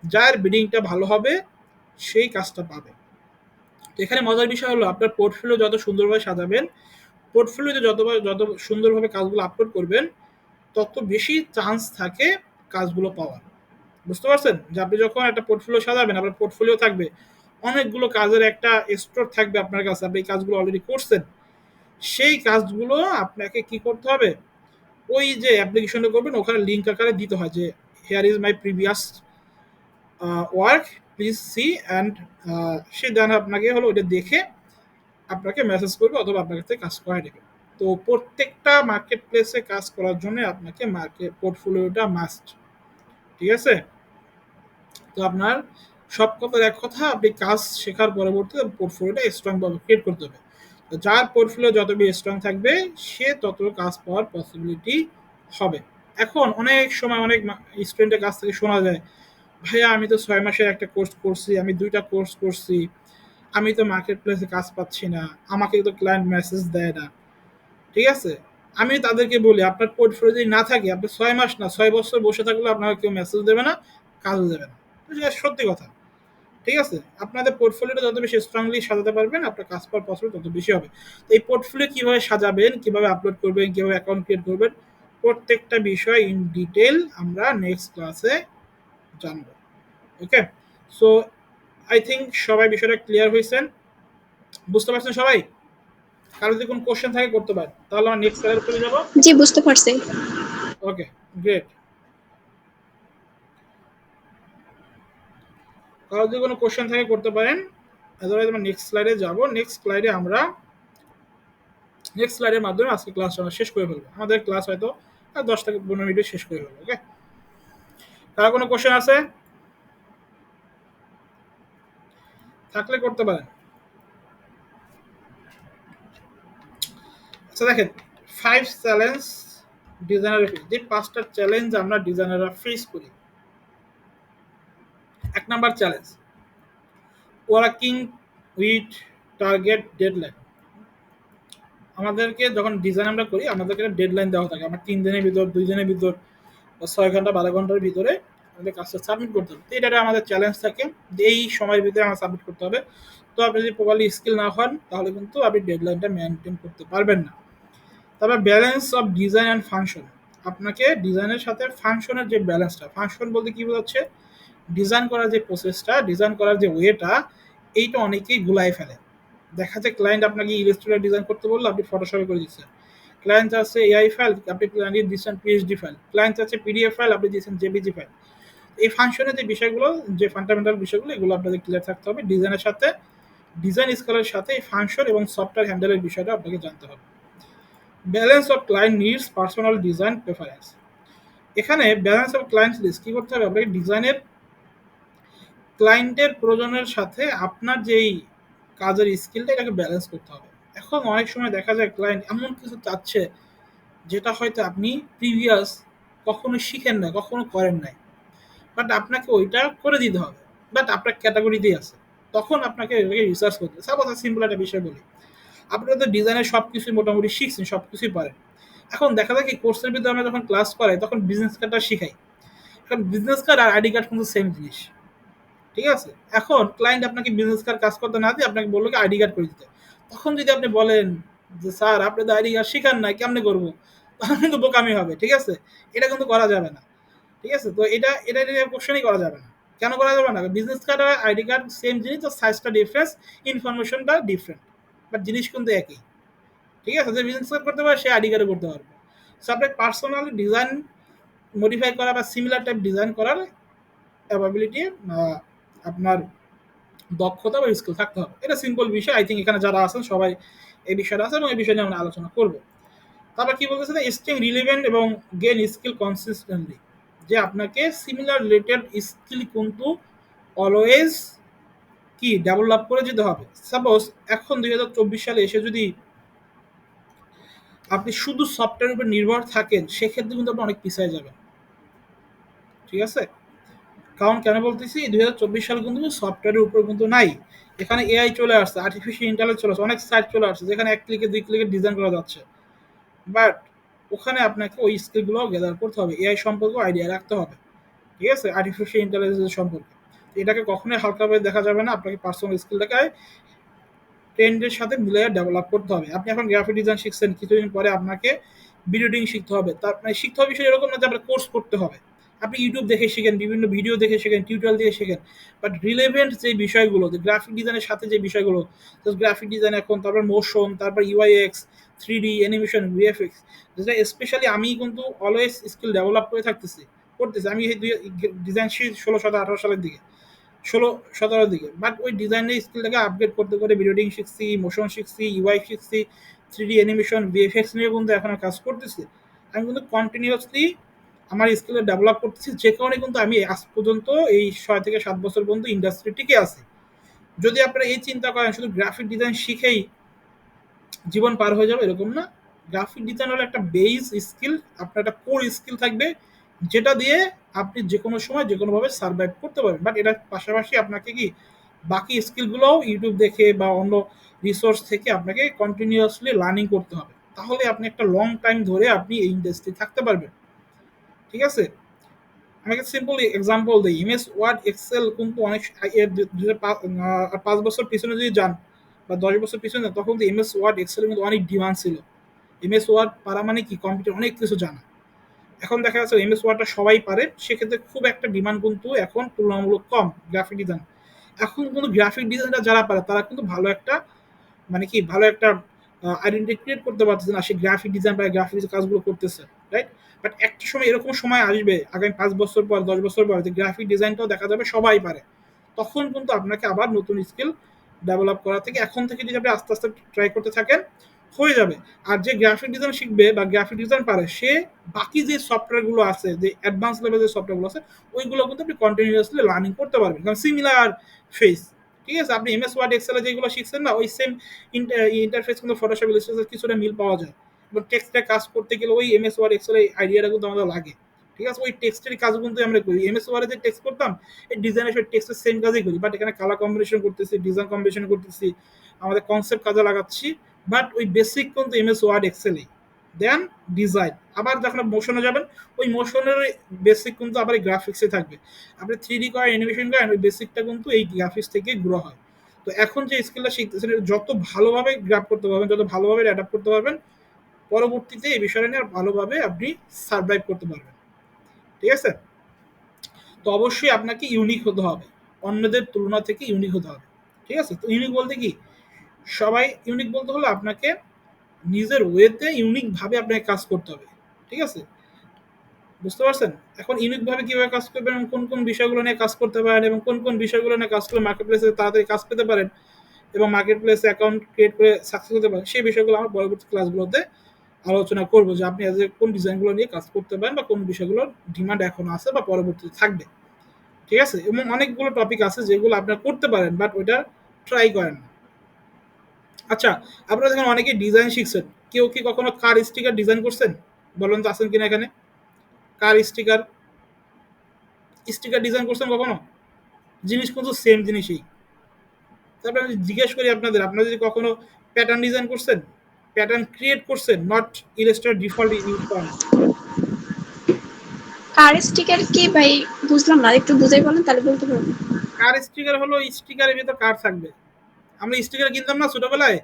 B: যার বিডিংটা ভালো হবে সেই কাজটা পাবে। এখানে মজার বিষয় হলো আপনার পোর্টফোলিও যত সুন্দরভাবে সাজাবেন, পোর্টফোলিওতে যত সুন্দরভাবে কাজগুলো আপলোড করবেন, তত বেশি চান্স থাকে কাজগুলো পাওয়ার। বুঝতে পারছেন? যে আপনি যখন একটা পোর্টফোলিও সাজাবেন, আপনার পোর্টফোলিও থাকবে, অনেকগুলো কাজের একটা স্টোর থাকবে আপনার কাছে, আপনি এই কাজগুলো অলরেডি করছেন, সেই কাজগুলো আপনাকে কি করতে হবে, ওই যে অ্যাপ্লিকেশনটা করবেন ওখানে লিঙ্ক আকারে দিতে হয় যে here is my previous work, please see and say then আপনাকে হলো ওটা দেখে আপনাকে মেসেজ করবে অথবা আপনার কাছ থেকে কাজ করাই দেবে। তো প্রত্যেকটা মার্কেট প্লেসে কাজ করার জন্য আপনাকে মার্কেট পোর্টফোলিওটা মাস্ট, ঠিক আছে? তো আপনার সব কথার এক কথা, আপনি কাজ শেখার পরবর্তীতে পোর্টফোলিওটা স্ট্রংভাবে ক্রিয়েট করতে হবে। তো যার পোর্টফোলিও যত বেশি স্ট্রং থাকবে সে তত কাজ পাওয়ার পসিবিলিটি হবে। এখন অনেক সময় অনেক স্টুডেন্টের কাছ থেকে শোনা যায়, ভাইয়া আমি তো 6 মাসের একটা কোর্স করছি, আমি 2টা কোর্স করছি, আমি তো মার্কেট প্লেসে কাজ পাচ্ছি না, আমাকে তো ক্লায়েন্ট মেসেজ দেয় না, ঠিক আছে? আমি তাদেরকে বলি আপনার পোর্টফোলিও যদি না থাকে আপনি 6 মাস না 6 বছর বসে থাকলে আপনাকে কেউ মেসেজ দেবে না, কাজও দেবে না। তো সেটা সত্যি কথা, ঠিক আছে? আপনাদের পোর্টফোলিওটা যত বেশি স্ট্রংলি সাজাতে পারবেন আপনার কাজ পাওয়ার পসিবিলিটি তত বেশি হবে। তো এই পোর্টফোলিও কিভাবে সাজাবেন, কিভাবে আপলোড করবেন, কিভাবে অ্যাকাউন্ট ক্রিয়েট করবেন, প্রত্যেকটা বিষয় ইন ডিটেল আমরা নেক্সট ক্লাসে জানবো। ওকে, সো আই থিঙ্ক সবাই বিষয়টা ক্লিয়ার হয়েছেন, বুঝতে পারছেন সবাই? কারো যদি কোনো কোশ্চেন থাকে করতে পারেন, তাহলে আমরা নেক্সট স্লাইডে চলে যাবো।
G: জি, বুঝতে পারছি।
B: ওকে, গ্রেট। কারো যদি কোনো কোশ্চেন থাকে করতে পারেন, আদারওয়াইজ আমরা নেক্সট স্লাইডে যাবো। নেক্সট স্লাইডের মাধ্যমে আজকে ক্লাস আমরা শেষ করে ফেলবো। আমাদের ক্লাস হয়তো 10 থেকে 15 মিনিটে শেষ করে ফেলবো। ওকে, কারো কোনো কোশ্চেন আছে থাকলে করতে পারেন। আচ্ছা দেখেন, 5 চ্যালেঞ্জ ডিজাইনার ফেস, যে 5টা চ্যালেঞ্জ আমরা ডিজাইনাররা ফেস করি। 1 number challenge, working with target deadline. আমাদেরকে যখন ডিজাইন আমরা করি আমাদেরকে একটা ডেডলাইন দেওয়া থাকে, আমার 3 দিনের ভিতর, 2 দিনের ভিতর বা 6 ঘন্টা 12 ঘন্টার ভিতরে আমাদের কাজটা সাবমিট করতে হবে। তো এটা আমাদের চ্যালেঞ্জ থাকে যে এই সময়ের ভিতরে আমার সাবমিট করতে হবে। তো আপনি যদি প্রপারলি স্কিল না হন তাহলে কিন্তু আপনি ডেডলাইনটা মেনটেন করতে পারবেন না। তারপর balance of design and function, আপনাকে ডিজাইনের সাথে ফাংশনের যে ব্যালেন্সটা, ফাংশন বলতে কী বোঝাচ্ছে, ডিজাইন করার যে প্রসেসটা, ডিজাইন করার যে ওয়েটা, এইটা অনেকেই গুলাই ফেলে। দেখা যায় ক্লায়েন্ট আপনাকে ইলাস্ট্রেটর ডিজাইন করতে বললো, আপনি ফটোশপে করে দিচ্ছেন। ক্লায়েন্ট চাচ্ছে এআই ফাইল, আপনি ক্লায়েন্ট দিচ্ছেন পিএইচডি ফাইল। ক্লায়েন্ট চাচ্ছে পিডিএফ ফাইল, আপনি দিচ্ছেন জেপিজি ফাইল। এই ফাংশনের যে বিষয়গুলো, যে ফান্ডামেন্টাল বিষয়গুলো, এগুলো আপনাদের ক্লিয়ার থাকতে হবে। ডিজাইনের সাথে, ডিজাইন স্কেলের সাথে এই ফাংশন এবং সফটওয়্যার হ্যান্ডেলের বিষয়টা আপনাকে জানতে হবে। Balance of client needs personal design preference, এখানে ব্যালেন্স অফ ক্লায়েন্ট লিস্ট কী করতে হবে, আপনাকে ডিজাইনের ক্লায়েন্টের প্রয়োজনের সাথে আপনার যেই কাজের স্কিলটা এটাকে ব্যালেন্স করতে হবে। এখন অনেক সময় দেখা যায় ক্লায়েন্ট এমন কিছু চাচ্ছে যেটা হয়তো আপনি প্রিভিয়াস কখনো শিখেন না, কখনো করেন নাই, বাট আপনাকে ওইটা করে দিতে হবে, বাট আপনার ক্যাটাগরিতেই আছে। তখন আপনাকে এটাকে রিসার্চ করতে হবে। সাপোজ সিম্পল একটা বিষয় বলি, আপনারা তো ডিজাইনের সব কিছুই মোটামুটি শিখছেন, সব কিছুই পারেন। এখন দেখা যায় কি কোর্সের ভিতরে আমরা যখন ক্লাস করাই তখন বিজনেস কার্ডটা শিখাই, কারণ বিজনেস কার্ড আর আইডি কার্ড কিন্তু সেম জিনিস, ঠিক আছে? এখন ক্লায়েন্ট আপনাকে বিজনেস কার্ড কাজ করতে না দিয়ে আপনাকে বললো কি আইডি কার্ড করে দিতে। তখন যদি আপনি বলেন যে স্যার আপনি তো আইডি কার্ড শিখান না, কেমনে করবো, তখন কিন্তু বোকামি হবে, ঠিক আছে? এটা কিন্তু করা যাবে না, ঠিক আছে? তো এটা এটা কোশ্চেনই করা যাবে না। কেন করা যাবে না? বিজনেস কার্ড আর আইডি কার্ড সেম জিনিস, তো সাইজটা ডিফারেন্স, ইনফরমেশনটা ডিফারেন্ট, বাট জিনিস কিন্তু একই, ঠিক আছে? যে বিজনেস কার্ড করতে পারে সে আইডি কার্ডও করতে পারবে। সো আপনার পার্সোনাল ডিজাইন মডিফাই করা বা সিমিলার টাইপ ডিজাইন করার ক্যাপাবিলিটি, আপনার দক্ষতা বা স্কিল থাকতে হবে। এটা সিম্পল বিষয়। আই থিঙ্ক এখানে যারা আছেন সবাই এই বিষয়টা আছে এবং এই বিষয় নিয়ে আমরা আলোচনা করবো। তারপর কি বলতেছে, স্টিং রিলেভেন্ট এবং গেন স্কিল কনসিস্টেন্টলি, যে আপনাকে সিমিলার রিলেটেড স্কিল কিন্তু অলওয়েজ কি ডেভেলপ করে যেতে হবে। সাপোজ এখন 2024 সালে এসে যদি আপনি শুধু সফটওয়্যারের উপর নির্ভর থাকেন সেক্ষেত্রে কিন্তু আপনি অনেক পিছিয়ে যাবেন, ঠিক আছে? কারণ কেন বলতেছি, 2024 সাল কিন্তু সফটওয়্যারের উপর কিন্তু নাই। এখানে এআই চলে আসছে, আর্টিফিশিয়াল ইন্টেলিজেন্স চলে আসছে, অনেক সাইট চলে আসছে যেখানে 1 ক্লিকে 2 ক্লিকে ডিজাইন করা যাচ্ছে। বাট ওখানে আপনাকে ওই স্কিলগুলো গ্যাদার করতে হবে, এআই সম্পর্কে আইডিয়া রাখতে হবে, ঠিক আছে? আর্টিফিশিয়াল ইন্টেলিজেন্স সম্পর্কে এটাকে কখনোই হালকাভাবে দেখা যাবে না। আপনাকে পার্সোনাল স্কিলটাকে ট্রেন্ডের সাথে মিলিয়ে ডেভেলপ করতে হবে। আপনি এখন গ্রাফিক ডিজাইন শিখছেন, কিছুদিন পরে আপনাকে ভিডিও এডিটিং শিখতে হবে। তার মানে শিখতে হবে বিষয় এরকম না যে আপনার কোর্স করতে হবে। আপনি ইউটিউব দেখে শিখেন, বিভিন্ন ভিডিও দেখে শেখেন, টিউটোরিয়াল দিয়ে শেখেন, বাট রিলেভেন্ট যে বিষয়গুলো, যে গ্রাফিক ডিজাইনের সাথে যে বিষয়গুলো, গ্রাফিক ডিজাইন এখন, তারপর মোশন, তারপর ইউআইএক্স, 3D অ্যানিমেশন, ভিএফএক্স, যেটা স্পেশালি আমি কিন্তু অলওয়েজ স্কিল ডেভেলপ করে করতেছি। আমি এই ডিজাইন শিখি 1618 সালের দিকে, 16-17 দিকে, বাট ওই ডিজাইনের স্কিলটাকে আপগ্রেড করতে করে ভিডিওডিং শিখছি, মোশন শিখছি, ইউআই শিখছি, 3D অ্যানিমেশন, ভিএফএক্স নিয়ে কিন্তু এখন কাজ করতেছি। আমি কিন্তু কন্টিনিউয়াসলি আমার স্কিলে ডেভেলপ করতেছি, যে কারণে কিন্তু আমি আজ পর্যন্ত এই 6 থেকে 7 বছর পর্যন্ত ইন্ডাস্ট্রি টিকে আছি। যদি আপনারা এই চিন্তা করেন শুধু গ্রাফিক ডিজাইন শিখেই জীবন পার হয়ে যাবে, এরকম না। গ্রাফিক ডিজাইন হলো একটা বেস স্কিল, আপনার একটা কোর স্কিল থাকবে যেটা দিয়ে আপনি যে কোনো সময় যে কোনোভাবে সার্ভাইভ করতে পারবেন। বাট এটার পাশাপাশি আপনাকে কি বাকি স্কিলগুলোও ইউটিউব দেখে বা অন্য রিসোর্স থেকে আপনাকে কন্টিনিউয়াসলি লার্নিং করতে হবে, তাহলে আপনি একটা লং টাইম ধরে আপনি এই ইন্ডাস্ট্রি থাকতে পারবেন। ঠিক আছে, আমি একটা সিম্পল এক্সাম্পল দিই। এমএস ওয়ার্ড এক্সেল কিন্তু অনেক 5 বছর পিছনে যদি যান বা 10 বছর পিছনে যান, তখন তো এমএস ওয়ার্ড এক্সেল কিন্তু অনেক ডিমান্ড ছিল। এমএস ওয়ার্ড পারা মানে কি কম্পিউটার অনেক কিছু জানা। এখন দেখা যাচ্ছে এমএস ওয়ার্ডটা সবাই পারে, সেক্ষেত্রে খুব একটা ডিমান্ড কিন্তু এখন তুলনামূলক কম গ্রাফিক ডিজাইন। এখন কিন্তু গ্রাফিক ডিজাইনটা যারা পারে তারা কিন্তু ভালো একটা মানে কি ভালো একটা আইডেন্টিটি ক্রিয়েট করতে পারতেছে না, সে গ্রাফিক ডিজাইন বা গ্রাফিক কাজগুলো করতেছে, রাইট? বাট একটা সময় এরকম সময় আসবে আগামী 5 বছর পর 10 বছর পর যে গ্রাফিক ডিজাইনটাও দেখা যাবে সবাই পারে, তখন কিন্তু আপনাকে আবার নতুন স্কিল ডেভেলপ করা থেকে এখন থেকে যদি আপনি আস্তে আস্তে ট্রাই করতে থাকেন হয়ে যাবে। আর যে গ্রাফিক ডিজাইন শিখবে বা গ্রাফিক ডিজাইন পারে সে বাকি যে সফটওয়্যারগুলো আছে, যে অ্যাডভান্স লেভেলের যে সফটওয়্যারগুলো আছে ওইগুলো কিন্তু আপনি কন্টিনিউয়াসলি লার্নিং করতে পারবেন, কারণ সিমিলার ফেস। ঠিক আছে, আপনি এমএস ওয়ার্ড এক্সেলে যেগুলো শিখছেন না ওই সেম ইন্টারফেস কিন্তু ফটোশপ ইলাস্ট্রেটর কিছুটা মিল পাওয়া যায়, এবং টেক্সটে কাজ করতে গেলে ওই এমএস ওয়ার্ড এক্সেলের আইডিয়াটা কিন্তু আমাদের লাগে। ঠিক আছে, ওই টেক্সটের কাজ কিন্তু আমরা করি। এমএস ওয়ার্ডে যে টেক্সট করতাম এই ডিজাইনের সাথে টেক্সটের সেম কাজই করি, বাট এখানে কালার কম্বিনেশন করতেছি, ডিজাইন কম্বিনেশন করতেছি, আমাদের কনসেপ্ট কাজে লাগাচ্ছি, বাট ওই বেসিক কিন্তু এমএস ওয়ার্ড এক্সেলেই। দেন ডিজাইন, আবার যখন মোশনে যাবেন ওই মোশনের বেসিক কিন্তু আবার এই গ্রাফিক্সে থাকবে। আপনি 3D করেন, অ্যানিমেশন করেন, ওই বেসিকটা কিন্তু এই গ্রাফিক্স থেকে গ্রো হয়। তো এখন যে স্কিলটা শিখতেছেন যত ভালোভাবে গ্রাফ করতে পারবেন, যত ভালোভাবে অ্যাডাপ্ট করতে পারবেন, পরবর্তীতে এই বিষয়টা নিয়ে ভালোভাবে আপনি সার্ভাইভ করতে পারবেন। ঠিক আছে, তো অবশ্যই আপনাকে ইউনিক হতে হবে, অন্যদের তুলনা থেকে ইউনিক হতে হবে। ঠিক আছে, তো ইউনিক বলতে কি, সবাই ইউনিক বলতে হলে আপনাকে নিজের ওয়েতে ইউনিকভাবে আপনাকে কাজ করতে হবে। ঠিক আছে, বুঝতে পারছেন? এখন ইউনিকভাবে কিভাবে কাজ করবেন এবং কোন কোন বিষয়গুলো নিয়ে কাজ করতে পারেন এবং কোন কোন বিষয়গুলো নিয়ে কাজ করলে মার্কেট প্লেসে তাড়াতাড়ি কাজ পেতে পারেন এবং মার্কেট প্লেসে অ্যাকাউন্ট ক্রিয়েট করে সাকসেস হতে পারেন, সেই বিষয়গুলো আমরা পরবর্তী ক্লাসগুলোতে আলোচনা করবো, যে আপনি কোন ডিজাইনগুলো নিয়ে কাজ করতে পারেন বা কোন বিষয়গুলোর ডিমান্ড এখন আছে বা পরবর্তীতে থাকবে। ঠিক আছে, এবং অনেকগুলো টপিক আছে যেগুলো আপনারা করতে পারেন বাট ওইটা ট্রাই করেন না। আচ্ছা, আপনারা দেখেন অনেকে ডিজাইন শিখছেন, কেউ কি কখনো কার স্টিকার ডিজাইন করছেন? বলেন তো আছেন কিনা এখানে? কার স্টিকার ডিজাইন করছেন কখনো? জিনিস কিন্তু সেম জিনিসই। তারপরে আমি জিজ্ঞেস করি আপনাদের, আপনারা যদি কখনো প্যাটার্ন ডিজাইন করছেন, প্যাটার্ন ক্রিয়েট করছেন, নট ইলাস্ট্রেটর ডিফল্ট ইউজ করেন?
G: কার স্টিকার কি ভাই? বুঝলাম না, একটু বুঝাই বলেন তাহলে বলতে পারবো।
B: কার স্টিকার হলো স্টিকারের ভিতর কার থাকবে। আমরা স্টিকার কিনতাম না ছোটবেলায়,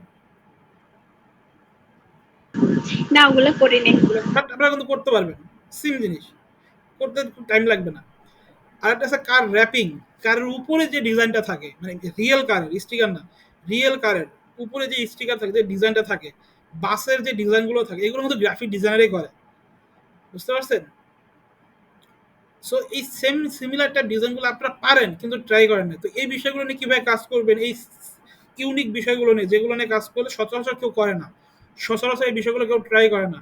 G: না ওগুলো করি নাই।
B: বাট আপনারা কিন্তু করতে পারবেন, সেম জিনিস, করতে খুব টাইম লাগবে না। আর একটা আছে কার র্যাপিং, কারের উপরে যে ডিজাইনটা থাকে, মানে রিয়েল কারের স্টিকার না, রিয়েল কারের উপরে যে স্টিকার থাকে, যে ডিজাইনটা থাকে, বাসের যে ডিজাইনগুলো থাকে, এগুলো কিন্তু গ্রাফিক ডিজাইনারই করে। বুঝতে পারছেন? সো এই সেম সিমিলার টাইপ ডিজাইনগুলো আপনারা পারেন কিন্তু ট্রাই করেন না। তো এই বিষয়গুলো নিয়ে কীভাবে কাজ করবেন, এই ইউনিক বিষয়গুলো নিয়ে যেগুলো নিয়ে কাজ করলে সচরাচর কেউ করে না, সচরাচর এই বিষয়গুলো কেউ ট্রাই করে না,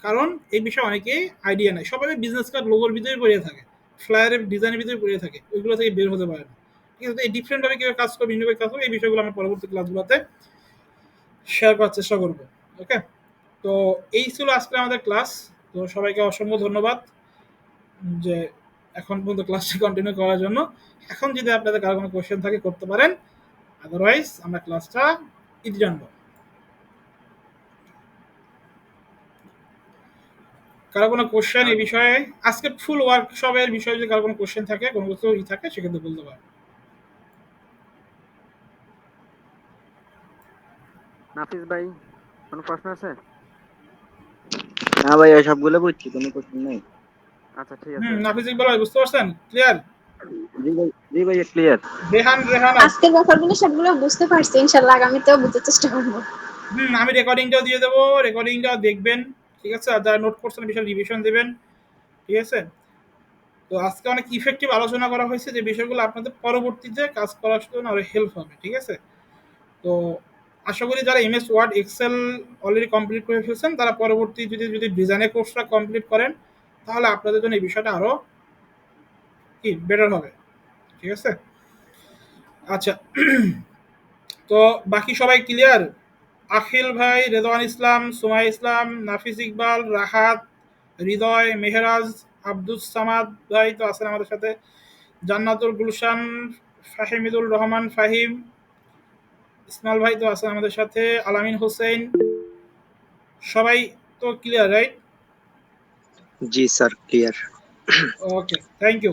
B: কারণ এই বিষয়ে অনেকেই আইডিয়া নেই। সবাই বিজনেস কার্ড লোগোর ভিতরে পড়ে থাকে, ফ্লায়ারের ডিজাইনের ভিতরে পড়ে থাকে, ওইগুলো থেকে বের হতে পারে না। ঠিক আছে, এই ডিফারেন্টভাবে কীভাবে কাজ করবে, ইউনিক কাজ করবে, এই বিষয়গুলো আমরা পরবর্তী ক্লাসগুলোতে শেয়ার করার চেষ্টা করবো। ওকে, তো এই ছিল আজকে আমাদের ক্লাস। তো সবাইকে অসংখ্য ধন্যবাদ যে এখন পর্যন্ত ক্লাসটি কন্টিনিউ করার জন্য। এখন যদি আপনাদের কারো কোনো কোয়েশ্চেন থাকে করতে পারেন, আদারওয়াইজ আমরা ক্লাসটা ইতি জানবো। কারো কোনো কোশ্চেন এই বিষয়ে, আজকে ফুল ওয়ার্কশপের বিষয়ে যদি কারো কোনো কোশ্চেন থাকে, কোনো কিছু থাকে, সেক্ষেত্রে বলতে পারেন।
C: নাফিস ভাই, কোনো প্রশ্ন আছে?
D: না ভাই সবগুলো বুঝছি, কোনো কোশ্চেন নেই।
C: আচ্ছা ঠিক আছে।
B: নাফিস ইকবাল ভাই, বুঝতে পারছেন? ক্লিয়ার?
D: জি ভাই ক্লিয়ার।
B: রেহান
G: আজকের ব্যাপারগুলো সবগুলো বুঝতে পারছি, ইনশাআল্লাহ আগামীতেও বুঝতে চেষ্টা করবো।
B: আমি রেকর্ডিংটাও দিয়ে দেবো, রেকর্ডিংটাও দেখবেন। ঠিক আছে, আর যারা নোট করছেন বিষয় রিভিশন দেবেন। ঠিক আছে, তো আজকে অনেক ইফেক্টিভ আলোচনা করা হয়েছে, যে বিষয়গুলো আপনাদের পরবর্তীতে কাজ করার জন্য আরো হেল্প হবে, ঠিক আছে? তো আশা করি যারা MS word Excel already complete করে ফেলছেন, তারা পরবর্তী যদি ডিজাইনের কোর্সটা কমপ্লিট করেন, তাহলে আপনাদের জন্য এই বিষয়টা আরো কি বেটার হবে, ঠিক আছে? আচ্ছা, তো বাকি সবাই ক্লিয়ার? আখিল ভাই, রেদওয়ান ইসলাম, সুমাই ইসলাম, নাফিস ইকবাল, রাহাত, হৃদয়, মেহরাজ, আব্দুস সামাদ ভাই তো আছেন আমাদের সাথে, জান্নাতুল গুলশান, ফাহিমিদুল রহমান ফাহিম, ইসমাইল ভাই তো আছেন আমাদের সাথে, আলামিন হোসেন, সবাই তো ক্লিয়ার, রাইট?
D: জি sir, clear.
B: Okay, thank you.